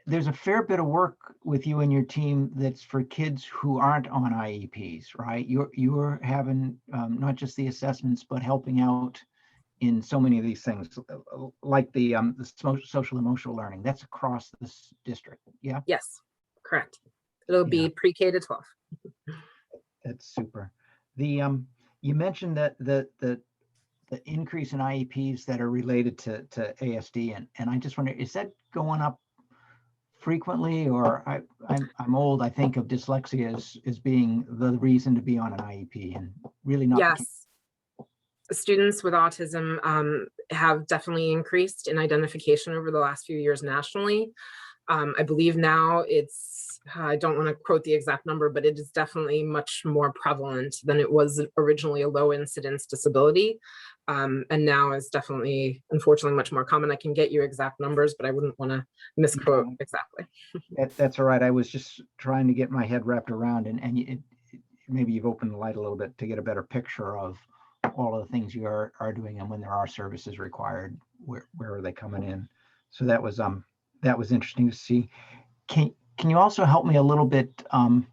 there's a fair bit of work with you and your team that's for kids who aren't on IEPs, right? You're having not just the assessments, but helping out in so many of these things, like the social emotional learning. That's across this district. Yeah. Yes, correct. It'll be pre-K to 12. That's super. You mentioned that the increase in IEPs that are related to ASD, and I just wonder, is that going up frequently? Or I'm old, I think of dyslexia as being the reason to be on an IEP, and really not. Yes. Students with autism have definitely increased in identification over the last few years nationally. I believe now I don't want to quote the exact number, but it is definitely much more prevalent than it was originally a low incidence disability. And now is definitely, unfortunately, much more common. I can get you exact numbers, but I wouldn't want to misquote exactly. That's all right. I was just trying to get my head wrapped around, and maybe you've opened the light a little bit to get a better picture of all of the things you are doing, and when there are services required, where are they coming in? So that was interesting to see. Can you also help me a little bit? I'm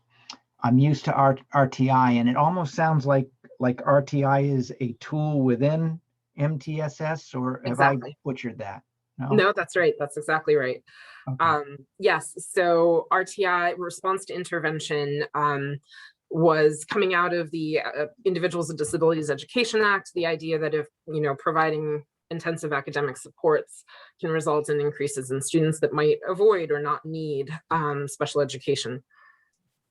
used to RTI, and it almost sounds like RTI is a tool within MTSS, or have I butchered that? No, that's right. That's exactly right. Okay. Yes. So RTI, response to intervention, was coming out of the Individuals with Disabilities Education Act, the idea that if, providing intensive academic supports can result in increases in students that might avoid or not need special education.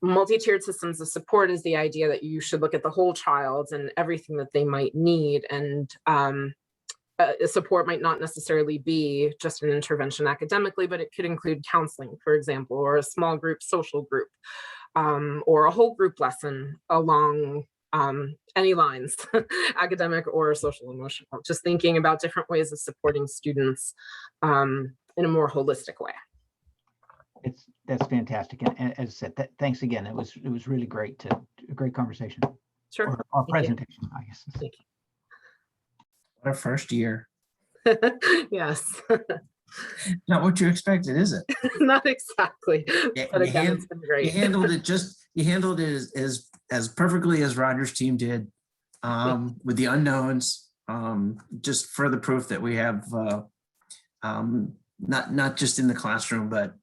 Multi-tiered systems of support is the idea that you should look at the whole child and everything that they might need, and support might not necessarily be just an intervention academically, but it could include counseling, for example, or a small group social group, or a whole group lesson along any lines, academic or social emotional, just thinking about different ways of supporting students in a more holistic way. That's fantastic. And as I said, thanks again. It was really great a great conversation. Sure. Or Thank you. presentation, I guess. Thank What a first year. you. Yes, Not what you expected, is it? not exactly, Yeah, but you again, it's been You great. handled it as perfectly as Roger's team did, with the unknowns. Just further proof that we have, not just in the classroom, but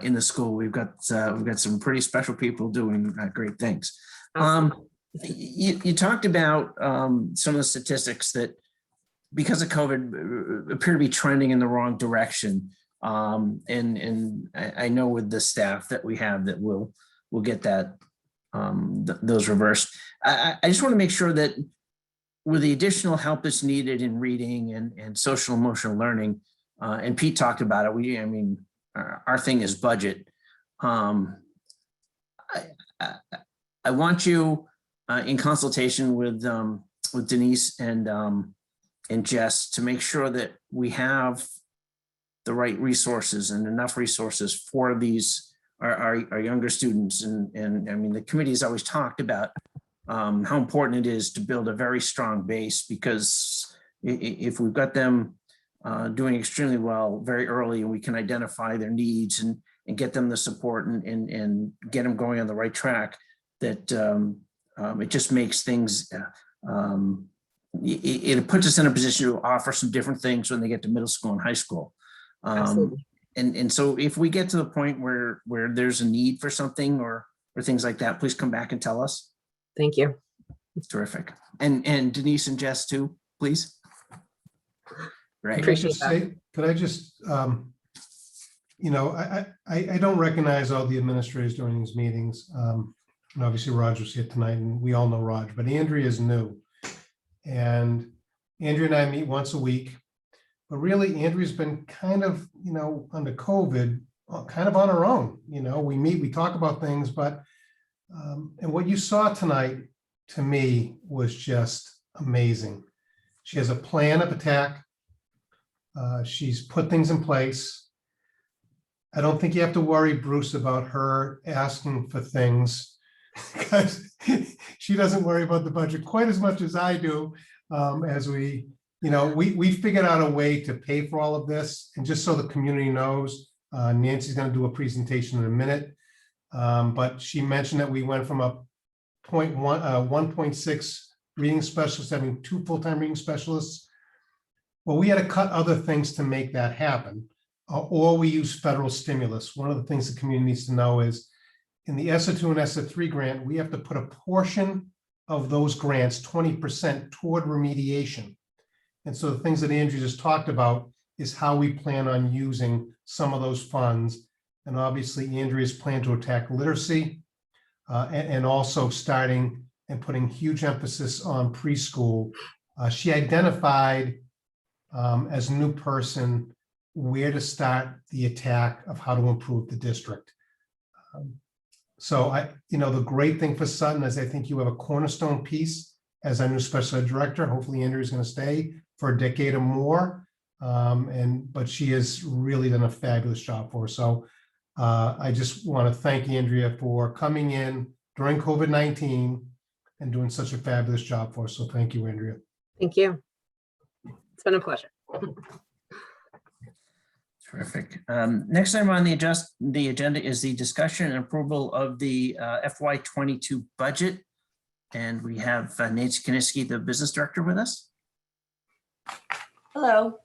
in the school. We've got some pretty special people doing great things. You talked about some of the statistics that, because of COVID, appear to be trending in the wrong direction. And I know with the staff that we have that we'll get that those reversed. I just want to make sure that with the additional help that's needed in reading and social emotional learning, and Pete talked about it. Our thing is budget. I want you in consultation with Denise and Jess to make sure that we have the right resources and enough resources for these our younger students. And I mean, the committee has always talked about how important it is to build a very strong base, because if we've got them doing extremely well very early, and we can identify their needs and get them the support and get them going on the right track, that it just makes things, it puts us in a position to offer some different things when they get to middle school and high school. Absolutely. And so if we get to the point where there's a need for something or things like that, please come back and tell us. Thank you. It's terrific. And Denise and Jess too, please. Right. Appreciate that. Could I just, I don't recognize all the administrators during these meetings. And obviously Roger's here tonight, and we all know Roger, but Andrea is new. And Andrea and I meet once a week, but really Andrea's been kind of, under COVID, kind of on her own. We meet, we talk about things, but, and what you saw tonight to me was just amazing. She has a plan of attack. She's put things in place. I don't think you have to worry, Bruce, about her asking for things, because she doesn't worry about the budget quite as much as I do. As we figured out a way to pay for all of this. And just so the community knows, Nancy's going to do a presentation in a minute. But she mentioned that we went from a 1.6 reading specialists having 2 full-time reading specialists. Well, we had to cut other things to make that happen, or we use federal stimulus. One of the things the community needs to know is in the ESSA 2 and ESSA 3 grant, we have to put a portion of those grants, 20%, toward remediation. And so the things that Andrew just talked about is how we plan on using some of those funds. And obviously Andrea's plan to attack literacy and also starting and putting huge emphasis on preschool. She identified as a new person where to start the attack of how to improve the district. So the great thing for Sutton is I think you have a cornerstone piece as our new special ed director. Hopefully Andrea is going to stay for a decade or more. But she has really done a fabulous job for us. So I just want to thank Andrea for coming in during COVID-19 and doing such a fabulous job for us. So thank you, Andrea. Thank you. It's been a pleasure. Terrific. Next item on the agenda is the discussion and approval of the FY22 budget. And we have Nancy Kaniski, the business director, with us. Hello.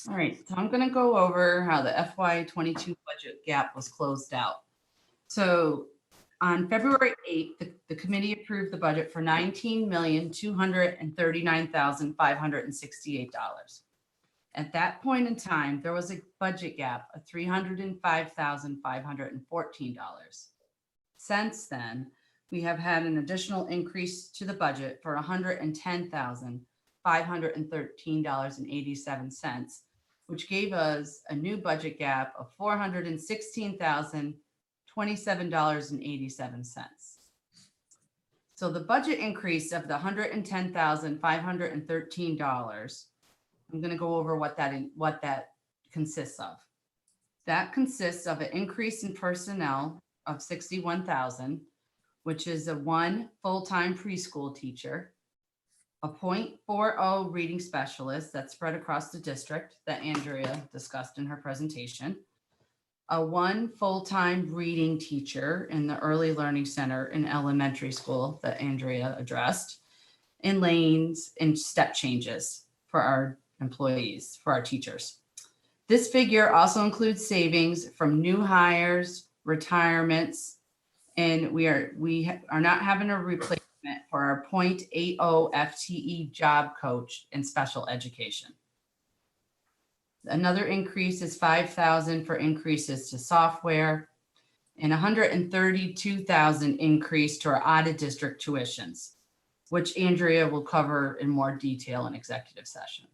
All right, so I'm going to go over how the FY22 budget gap was closed out. So on February 8th, the committee approved the budget for $19,239,568. At that point in time, there was a budget gap of $305,514. Since then, we have had an additional increase to the budget for $110,513.87, which gave us a new budget gap of $416,027.87. So the budget increase of the $110,513, I'm going to go over what that consists of. That consists of an increase in personnel of 61,000, which is a 1 full-time preschool teacher, a .40 reading specialist that's spread across the district that Andrea discussed in her presentation, a 1 full-time reading teacher in the early learning center in elementary school that Andrea addressed, and lanes and step changes for our employees, for our teachers. This figure also includes savings from new hires, retirements, and we are not having a replacement for our .80 FTE job coach in special education. Another increase is 5,000 for increases to software, and 132,000 increase to our audit district tuitions, which Andrea will cover in more detail in executive session.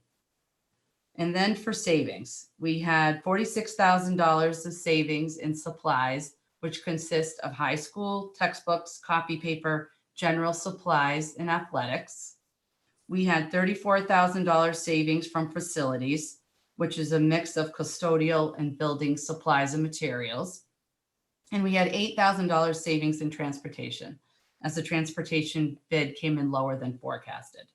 And then for savings, we had $46,000 of savings in supplies, which consist of high school textbooks, copy paper, general supplies, and athletics. We had $34,000 savings from facilities, which is a mix of custodial and building supplies and materials. And we had $8,000 savings in transportation, as the transportation bid came in lower than forecasted.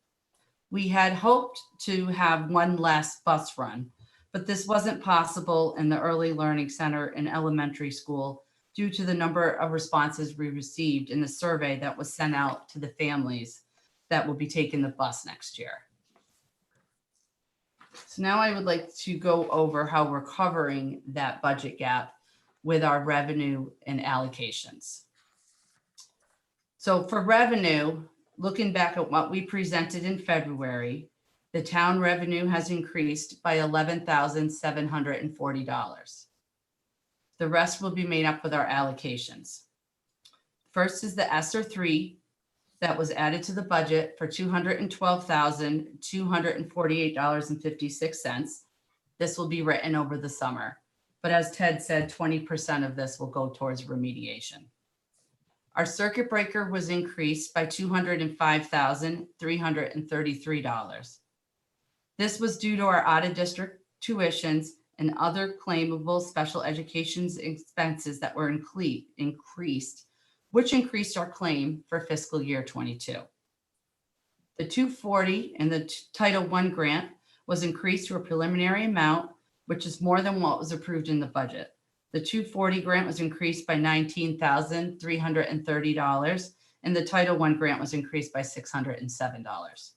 We had hoped to have 1 less bus run, but this wasn't possible in the early learning center and elementary school due to the number of responses we received in the survey that was sent out to the families that will be taking the bus next year. So now I would like to go over how we're covering that budget gap with our revenue and allocations. So for revenue, looking back at what we presented in February, the town revenue has increased by $11,740. The rest will be made up with our allocations. First is the ESSER 3 that was added to the budget for $212,248.56. This will be written over the summer. But as Ted said, 20% of this will go towards remediation. Our circuit breaker was increased by $205,333. This was due to our out-of-district tuitions and other claimable special education expenses that were increased, which increased our claim for fiscal year 22. The 240 and the Title I grant was increased to a preliminary amount, which is more than what was approved in the budget. The 240 grant was increased by $19,330, and the Title I grant was increased by $607.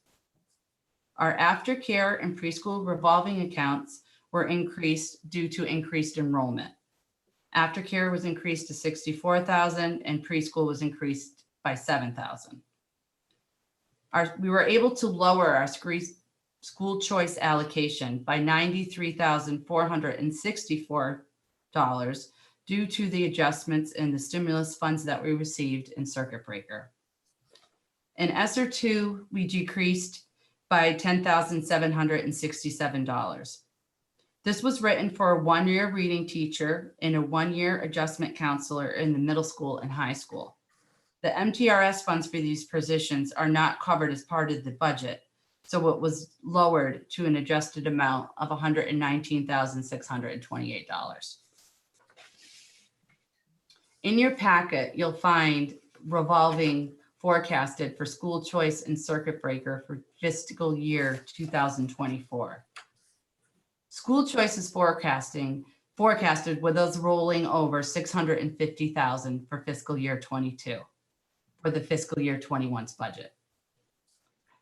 Our aftercare and preschool revolving accounts were increased due to increased enrollment. Aftercare was increased to $64,000 and preschool was increased by $7,000. We were able to lower our school choice allocation by $93,464 due to the adjustments in the stimulus funds that we received in circuit breaker. In ESSER 2, we decreased by $10,767. This was written for a 1-year reading teacher and a 1-year adjustment counselor in the middle school and high school. The MTRS funds for these positions are not covered as part of the budget, so it was lowered to an adjusted amount of $119,628. In your packet, you'll find revolving forecasted for school choice and circuit breaker for fiscal year 2024. School choice is forecasted with us rolling over $650,000 for fiscal year 22 for the fiscal year 21's budget.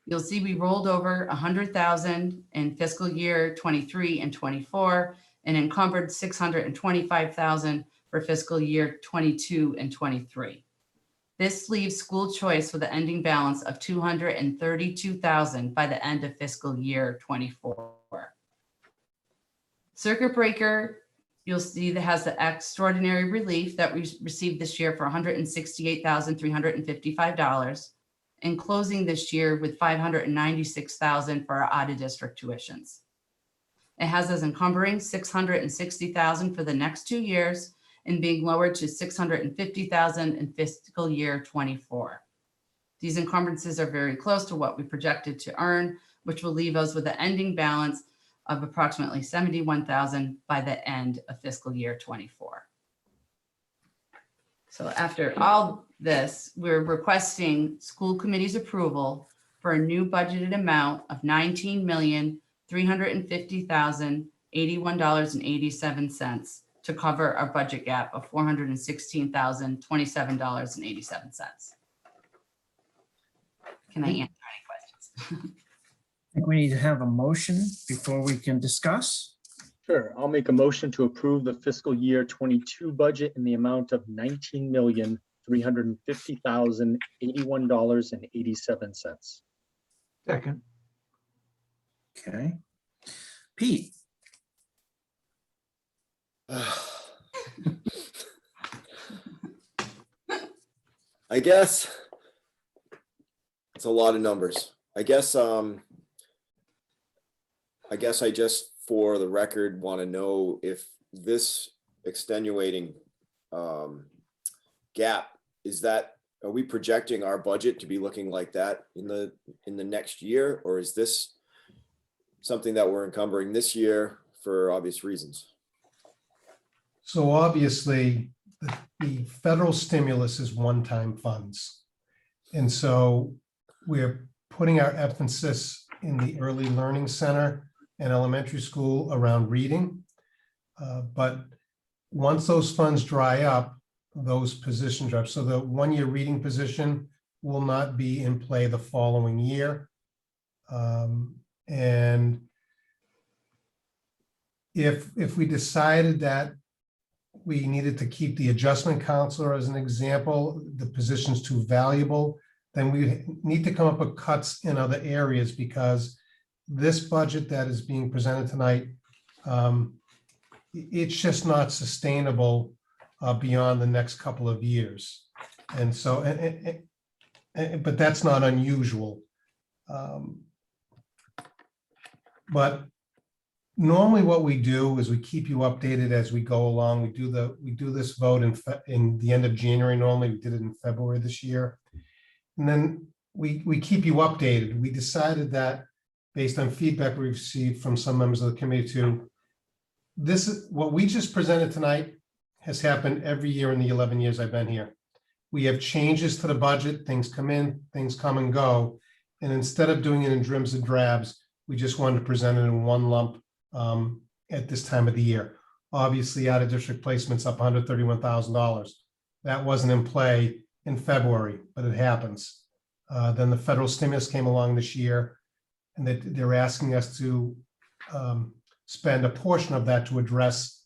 You'll see we rolled over $100,000 in fiscal year 23 and 24 and encumbered $625,000 for fiscal year 22 and 23. This leaves school choice with an ending balance of $232,000 by the end of fiscal year 24. Circuit breaker, you'll see that has the extraordinary relief that we received this year for $168,355 and closing this year with $596,000 for our out-of-district tuitions. It has us encumbering $660,000 for the next 2 years and being lowered to $650,000 in fiscal year 24. These encumbrances are very close to what we projected to earn, which will leave us with an ending balance of approximately 71,000 by the end of fiscal year 24. So after all this, we're requesting school committee's approval for a new budgeted amount of $19,350,081.87 to cover our budget gap of $416,027.87. Can I answer any questions? I think we need to have a motion before we can discuss. Sure, I'll make a motion to approve the fiscal year 22 budget in the amount of $19,350,081.87. Second. Okay. Pete, I guess it's a lot of numbers. I guess I just, for the record, want to know if this extenuating gap, are we projecting our budget to be looking like that in the next year, or is this something that we're encumbering this year for obvious reasons? So obviously, the federal stimulus is one-time funds. And so we're putting our emphasis in the early learning center and elementary school around reading. But once those funds dry up, those positions drop. So the one-year reading position will not be in play the following year. And if we decided that we needed to keep the adjustment counselor as an example, the position's too valuable, then we need to come up with cuts in other areas, because this budget that is being presented tonight, it's just not sustainable beyond the next couple of years. And so, but that's not unusual. But normally what we do is we keep you updated as we go along. We do this vote in the end of January. Normally we did it in February this year. And then we keep you updated. We decided that based on feedback we received from some members of the committee too, this is what we just presented tonight has happened every year in the 11 years I've been here. We have changes to the budget, things come in, things come and go. And instead of doing it in dribs and drabs, we just wanted to present it in one lump at this time of the year. Obviously, out of district placements up $131,000. That wasn't in play in February, but it happens. Then the federal stimulus came along this year, and they're asking us to spend a portion of that to address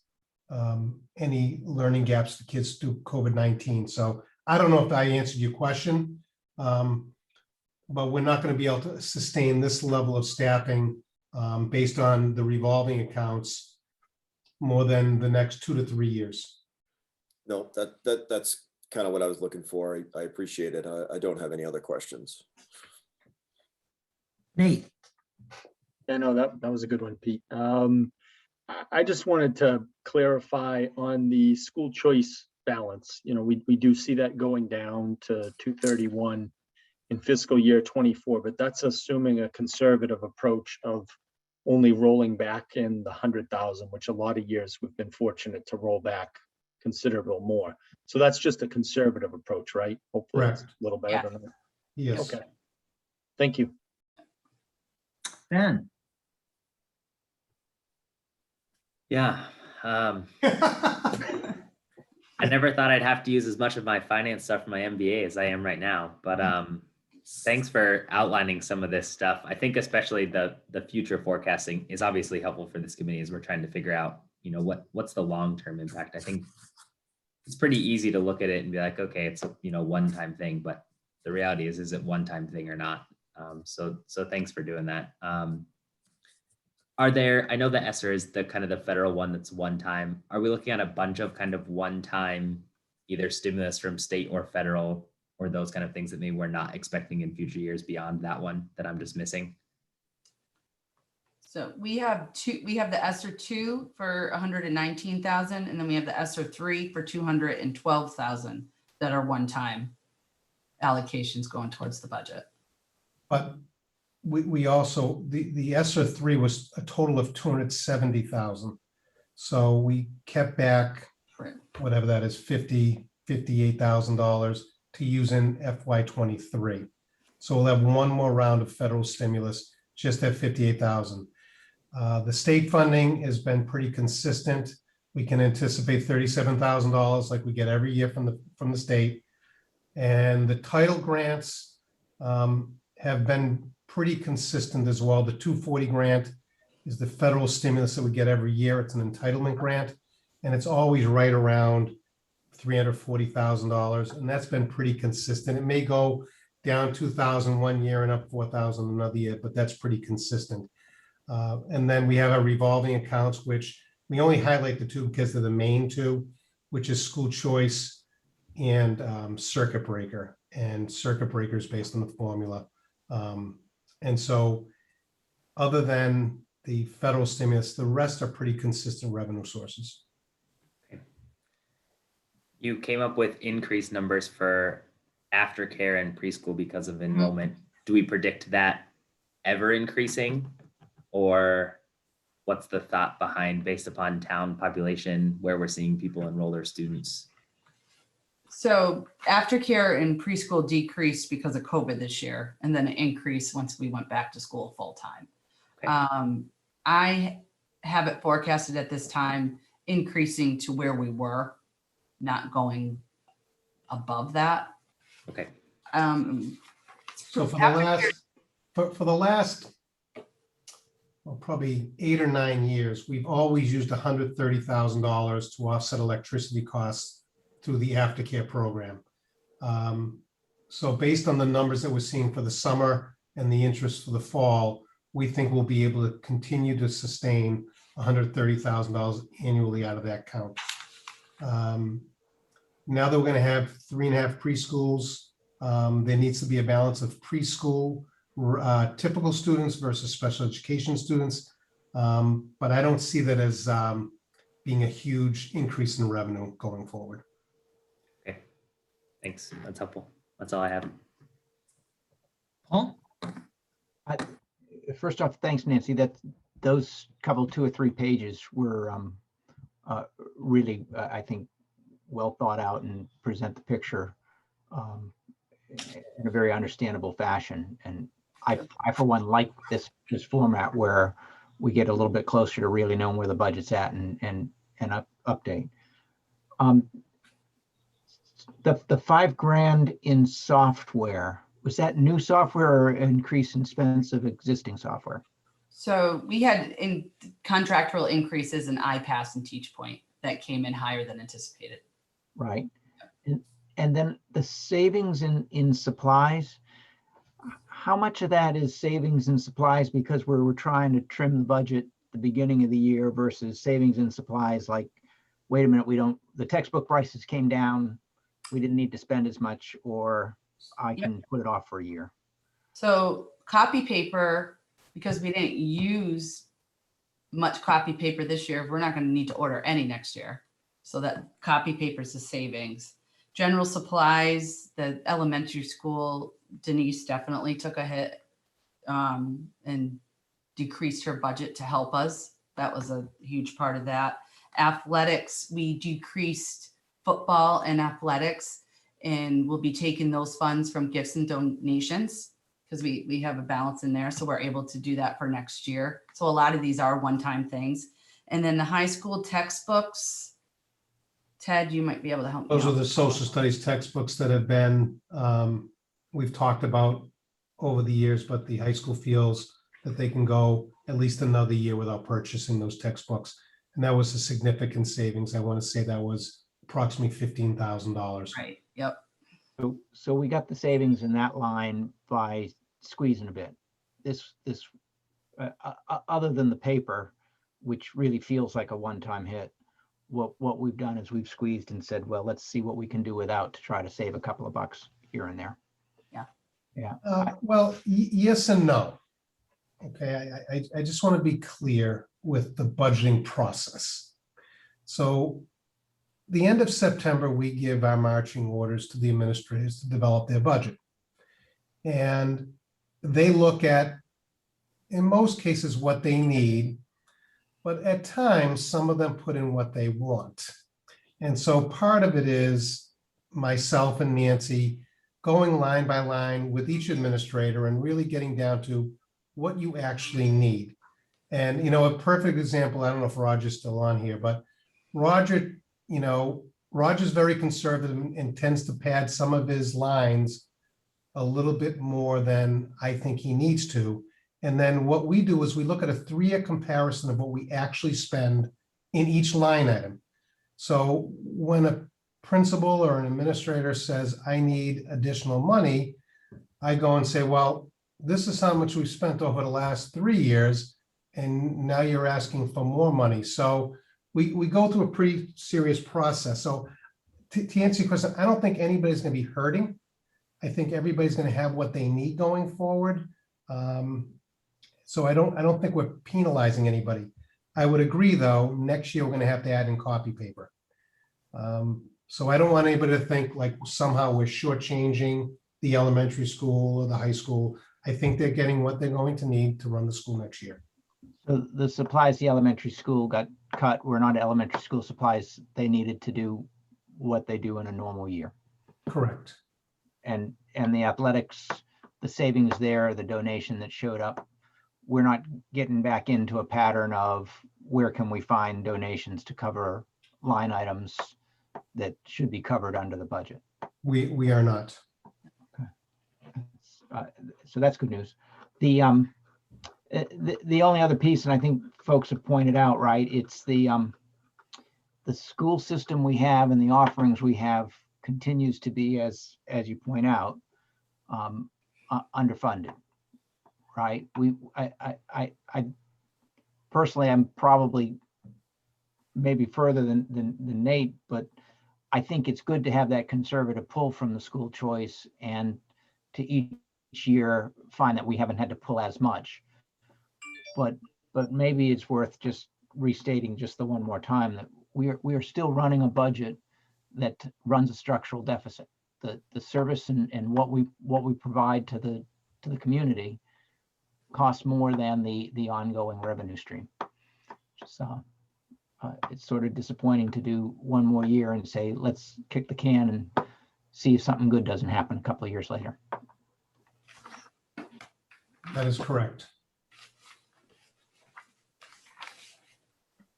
any learning gaps the kids through COVID-19. So I don't know if I answered your question, but we're not going to be able to sustain this level of staffing based on the revolving accounts more than the next 2 to 3 years. No, that's kind of what I was looking for. I appreciate it. I don't have any other questions. Nate. Yeah, no, that was a good one, Pete. I just wanted to clarify on the school choice balance. You know, we do see that going down to 231 in fiscal year 24, but that's assuming a conservative approach of only rolling back in the 100,000, which a lot of years we've been fortunate to roll back considerable more. So that's just a conservative approach, right? Hopefully it's a little better than that. Yes. Okay. Thank you. Ben. Yeah. I never thought I'd have to use as much of my finance stuff for my MBA as I am right now, but thanks for outlining some of this stuff. I think especially the future forecasting is obviously helpful for this committee as we're trying to figure out, you know, what's the long-term impact. I think it's pretty easy to look at it and be like, okay, it's a, you know, one-time thing, but the reality is it one-time thing or not? So thanks for doing that. Are there, I know the ESSER is the kind of the federal one that's one time. Are we looking at a bunch of kind of one-time either stimulus from state or federal, or those kind of things that maybe we're not expecting in future years beyond that one that I'm just missing? So we have the ESSER 2 for 119,000, and then we have the ESSER 3 for 212,000 that are one time. allocations going towards the budget. But we also, the ESSER 3 was a total of 270,000. So we kept back Right. whatever that is, $58,000 to use in FY '23. So we'll have one more round of federal stimulus, just at 58,000. The state funding has been pretty consistent. We can anticipate $37,000 like we get every year from the state. And the title grants have been pretty consistent as well. The 240 grant is the federal stimulus that we get every year. It's an entitlement grant, and it's always right around $340,000, and that's been pretty consistent. It may go down 2,000 one year and up 4,000 another year, but that's pretty consistent. And then we have our revolving accounts, which we only highlight the two because they're the main two, which is school choice and circuit breaker. And circuit breaker is based on the formula. And so other than the federal stimulus, the rest are pretty consistent revenue sources. You came up with increased numbers for aftercare and preschool because of enrollment. Do we predict that ever increasing? Or what's the thought behind, based upon town population, where we're seeing people enroll their students? So aftercare and preschool decreased because of COVID this year, and then it increased once we went back to school full time. Okay. I have it forecasted at this time increasing to where we were, not going above that. Okay. So for the last, well, probably 8 or 9 years, we've always used $130,000 to offset electricity costs through the aftercare program. So based on the numbers that we're seeing for the summer and the interest for the fall, we think we'll be able to continue to sustain $130,000 annually out of that account. Now that we're going to have 3.5 preschools, there needs to be a balance of preschool typical students versus special education students. But I don't see that as being a huge increase in revenue going forward. Okay. Thanks. That's helpful. That's all I have. Paul? First off, thanks, Nancy. Those couple 2 or 3 pages were really, I think, well thought out and present the picture in a very understandable fashion. And I for one, like this format where we get a little bit closer to really knowing where the budget's at and update. The $5,000 in software, was that new software or increase in expense of existing software? So we had contractual increases in iPass and TeachPoint that came in higher than anticipated. Right. And then the savings in supplies, how much of that is savings in supplies because we're trying to trim the budget at the beginning of the year versus savings in supplies like, wait a minute, the textbook prices came down, we didn't need to spend as much, or I can put it off for a year? So copy paper, because we didn't use much copy paper this year, we're not going to need to order any next year. So that copy paper is the savings. General supplies, the elementary school, Denise definitely took a hit and decreased her budget to help us. That was a huge part of that. Athletics, we decreased football and athletics, and we'll be taking those funds from gifts and donations because we have a balance in there. So we're able to do that for next year. So a lot of these are one-time things. And then the high school textbooks, Ted, you might be able to help me Those out. are the social studies textbooks that have been, we've talked about over the years, but the high school feels that they can go at least another year without purchasing those textbooks. And that was a significant savings. I want to say that was approximately $15,000. Right, yep. So we got the savings in that line by squeezing a bit. This other than the paper, which really feels like a one-time hit, what we've done is we've squeezed and said, well, let's see what we can do without to try to save a couple of bucks here and there. Yeah. Well, yes and no. Okay, I just want to be clear with the budgeting process. So the end of September, we give our marching orders to the administrators to develop their budget. And they look at, in most cases, what they need, but at times, some of them put in what they want. And so part of it is myself and Nancy going line by line with each administrator and really getting down to what you actually need. And, a perfect example, I don't know if Roger's still on here, but Roger, Roger's very conservative and tends to pad some of his lines a little bit more than I think he needs to. And then what we do is we look at a 3-year comparison of what we actually spend in each line item. So when a principal or an administrator says, I need additional money, I go and say, well, this is how much we've spent over the last 3 years, and now you're asking for more money. So we go through a pretty serious process. So to answer your question, I don't think anybody's going to be hurting. I think everybody's going to have what they need going forward. So I don't think we're penalizing anybody. I would agree, though, next year we're going to have to add in copy paper. So I don't want anybody to think like somehow we're shortchanging the elementary school or the high school. I think they're getting what they're going to need to run the school next year. So the supplies the elementary school got cut were not elementary school supplies. They needed to do what they do in a normal year. Correct. And the athletics, the savings there, the donation that showed up, we're not getting back into a pattern of where can we find donations to cover line items that should be covered under the budget. We are not. So that's good news. The only other piece, and I think folks have pointed out, right, it's the school system we have and the offerings we have continues to be, as you point out, underfunded, right? I personally, I'm probably maybe further than Nate, but I think it's good to have that conservative pull from the school choice and to each year find that we haven't had to pull as much. But maybe it's worth just restating just the one more time that we are still running a budget that runs a structural deficit. The service and what we provide to the community costs more than the ongoing revenue stream. So it's sort of disappointing to do one more year and say, let's kick the can and see if something good doesn't happen a couple of years later. That is correct.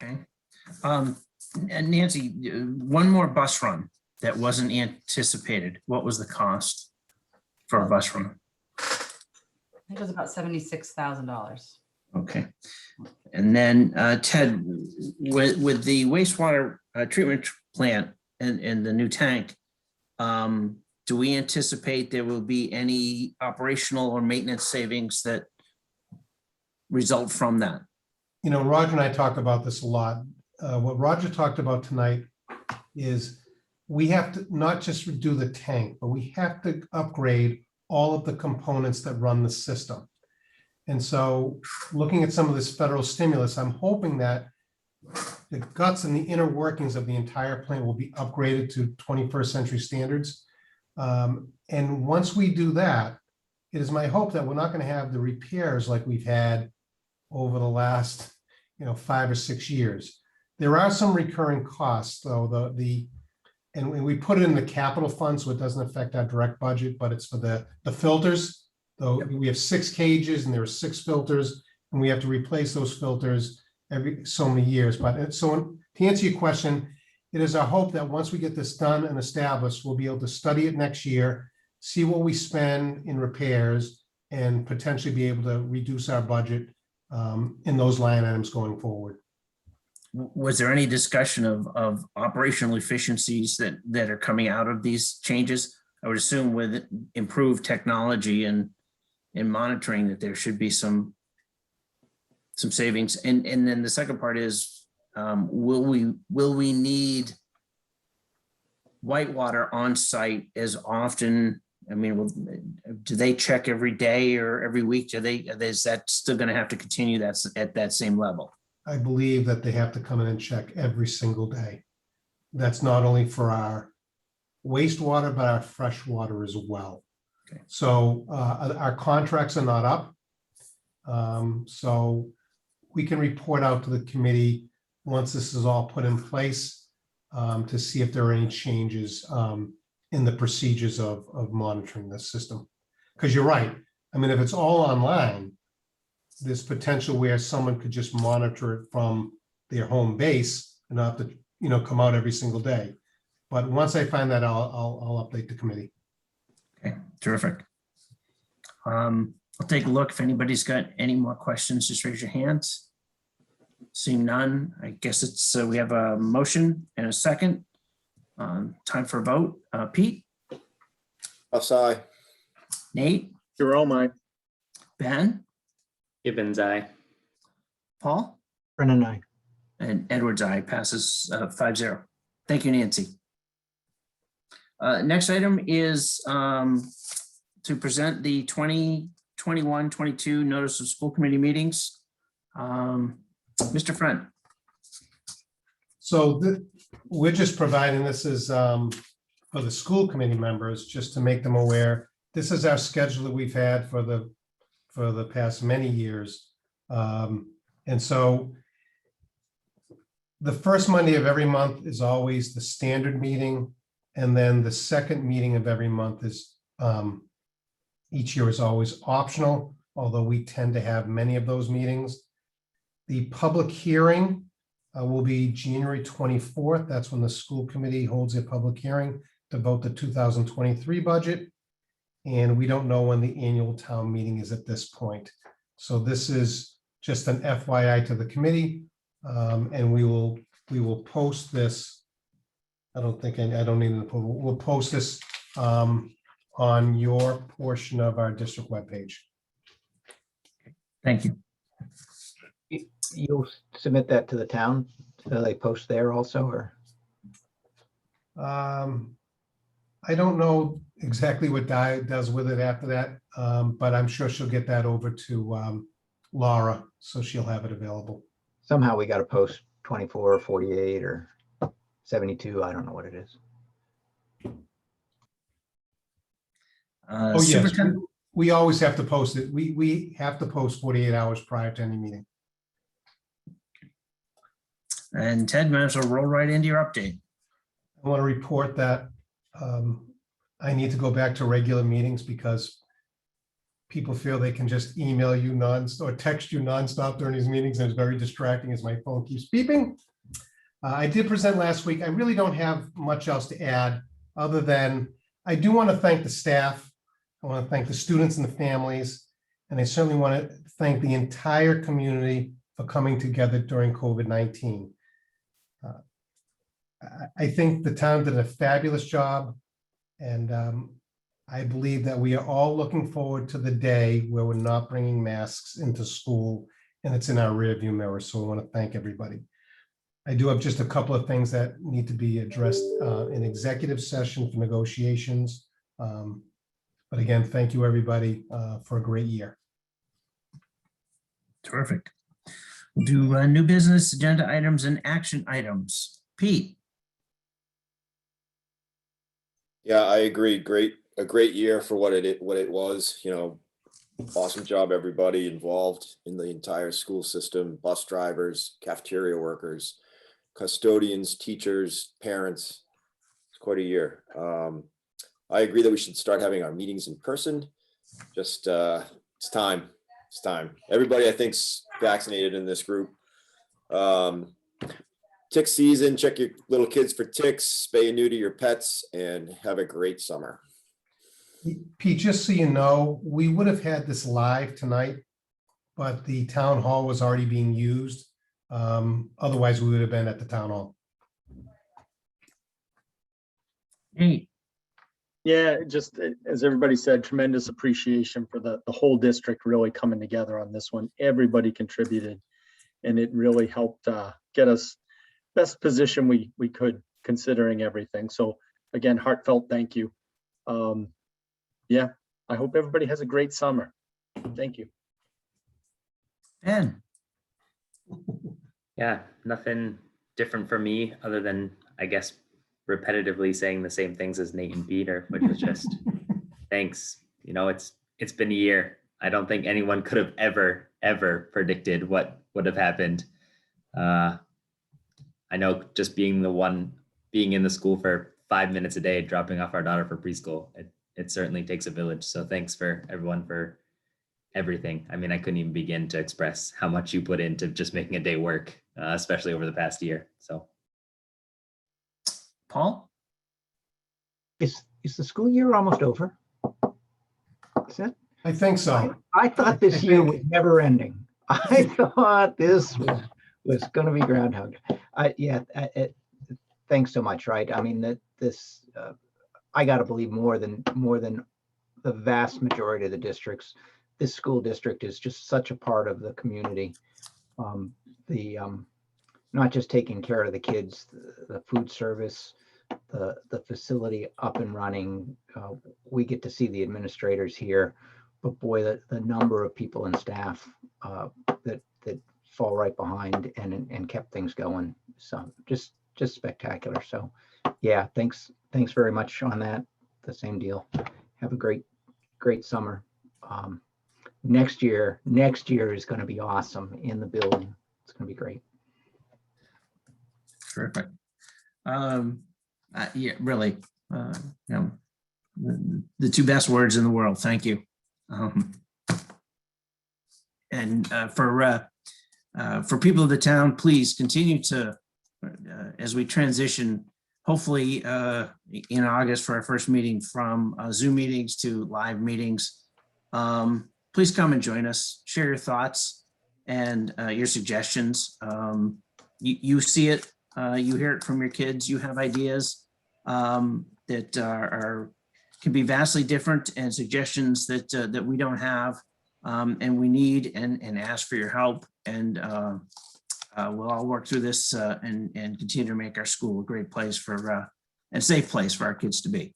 Okay. And Nancy, one more bus run that wasn't anticipated. What was the cost for a bus run? I think it was about $76,000. Okay. And then Ted, with the wastewater treatment plant and the new tank, do we anticipate there will be any operational or maintenance savings that result from that? Roger and I talk about this a lot. What Roger talked about tonight is we have to not just do the tank, but we have to upgrade all of the components that run the system. And so looking at some of this federal stimulus, I'm hoping that the guts and the inner workings of the entire plant will be upgraded to 21st century standards. And once we do that, it is my hope that we're not going to have the repairs like we've had over the last 5 or 6 years. There are some recurring costs, though. And we put it in the capital fund, so it doesn't affect our direct budget, but it's for the filters. So we have 6 cages and there are 6 filters, and we have to replace those filters every so many years. But so to answer your question, it is our hope that once we get this done and established, we'll be able to study it next year, see what we spend in repairs, and potentially be able to reduce our budget in those line items going forward. Was there any discussion of operational efficiencies that are coming out of these changes? I would assume with improved technology and monitoring that there should be some savings. And then the second part is, will we need whitewater on site as often? I mean, do they check every day or every week? Is that still going to have to continue at that same level? I believe that they have to come in and check every single day. that's not only for our wastewater, but our fresh water as well. Okay. So our contracts are not up. So we can report out to the committee once this is all put in place to see if there are any changes in the procedures of monitoring this system. Because you're right. I mean, if it's all online, there's potential where someone could just monitor it from their home base and not have to, you know, come out every single day. But once I find that, I'll update the committee. Okay, terrific. I'll take a look. If anybody's got any more questions, just raise your hands. Seeing none, I guess it's, we have a motion and a second. Time for a vote. Pete, Aye. Nate, Jerome, I. Ben, Gibbons, aye. Paul, Brennan, I. and Edwards, aye. Passes 5-0. Thank you, Nancy. Next item is to present the 2021-22 notice of school committee meetings. Mr. Friend. So we're just providing this as for the school committee members, just to make them aware. This is our schedule that we've had for the past many years. And so the first Monday of every month is always the standard meeting. And then the second meeting of every month is each year is always optional, although we tend to have many of those meetings. The public hearing will be January 24th. That's when the school committee holds a public hearing to vote the 2023 budget. And we don't know when the annual town meeting is at this point. So this is just an FYI to the committee. And we will post this. I don't need an approval. We'll post this on your portion of our district webpage. Thank you. You'll submit that to the town, so they post there also, or? I don't know exactly what Di does with it after that, but I'm sure she'll get that over to Laura, so she'll have it available. Somehow we got to post 24 or 48 or 72. I don't know what it is. Oh, yes, Superintendent, we always have to post it. We have to post 48 hours prior to any meeting. and Ted, might as well roll right into your update. I want to report that I need to go back to regular meetings because people feel they can just email you or text you nonstop during these meetings, and it's very distracting as my phone keeps beeping. I did present last week. I really don't have much else to add other than I do want to thank the staff. I want to thank the students and the families, and I certainly want to thank the entire community for coming together during COVID-19. I think the town did a fabulous job, and I believe that we are all looking forward to the day where we're not bringing masks into school and it's in our rearview mirror. So I want to thank everybody. I do have just a couple of things that need to be addressed in executive session for negotiations. But again, thank you, everybody, for a great year. Terrific. We'll do new business, agenda items, and action items. Pete. Yeah, I agree. A great year for what it was. You know, awesome job, everybody involved in the entire school system, bus drivers, cafeteria workers, custodians, teachers, parents. It's quite a year. I agree that we should start having our meetings in person. Just it's time. It's time. Everybody, I think's vaccinated in this group. Tick season, check your little kids for ticks, spay and neuter your pets, and have a great summer. Pete, just so you know, we would have had this live tonight, but the town hall was already being used. Otherwise, we would have been at the town hall. Nate. Yeah, just as everybody said, tremendous appreciation for the whole district really coming together on this one. Everybody contributed, and it really helped get us best position we could, considering everything. So again, heartfelt thank you. Yeah, I hope everybody has a great summer. Thank you. Ben. Yeah, nothing different for me other than, I guess, repetitively saying the same things as Nate and Peter, which was just thanks. You know, it's been a year. I don't think anyone could have ever predicted what would have happened. I know just being in the school for 5 minutes a day, dropping off our daughter for preschool, it certainly takes a village. So thanks for everyone for everything. I mean, I couldn't even begin to express how much you put into just making a day work, especially over the past year. So, Paul? Is the school year almost over? Is it? I think so. I thought this year was never ending. I thought this was going to be Groundhog. Thanks so much. Right. I mean, I got to believe more than the vast majority of the districts. This school district is just such a part of the community. Not just taking care of the kids, the food service, the facility up and running. We get to see the administrators here, but boy, the number of people and staff that fall right behind and kept things going. So just spectacular. So yeah, thanks very much on that. The same deal. Have a great summer. Next year is going to be awesome in the building. It's going to be great. Terrific. Yeah, really, you know, the two best words in the world. Thank you. And for people of the town, please continue to, as we transition, hopefully in August for our first meeting from Zoom meetings to live meetings. Please come and join us, share your thoughts and your suggestions. You see it, you hear it from your kids, you have ideas that can be vastly different and suggestions that we don't have and we need and ask for your help. And we'll all work through this and continue to make our school a great place for a safe place for our kids to be.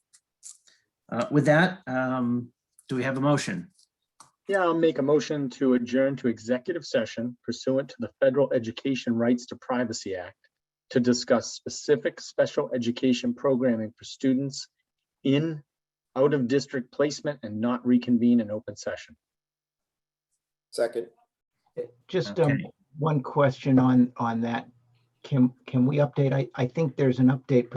With that, do we have a motion? Yeah, I'll make a motion to adjourn to executive session pursuant to the Federal Education Rights to Privacy Act to discuss specific special education programming for students in out-of-district placement and not reconvene in open session. Second. Just Okay. one question on that. Can we update? I think there's an update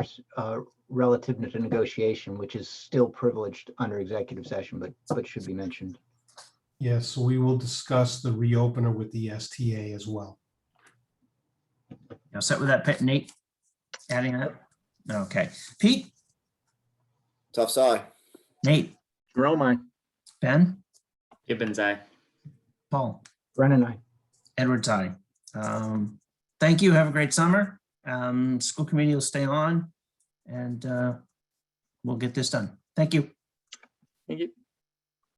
relative to negotiation, which is still privileged under executive session, but should be mentioned. Yes, so we will discuss the reopener with the STA as well. You set with that, Nate? Adding that? Okay. Pete? Tough sigh. Nate? Jerome, aye. Ben? Gibbons, aye. Paul? Brennan, I. Edwards, aye. Thank you. Have a great summer. School committee will stay on and we'll get this done. Thank you. Thank you.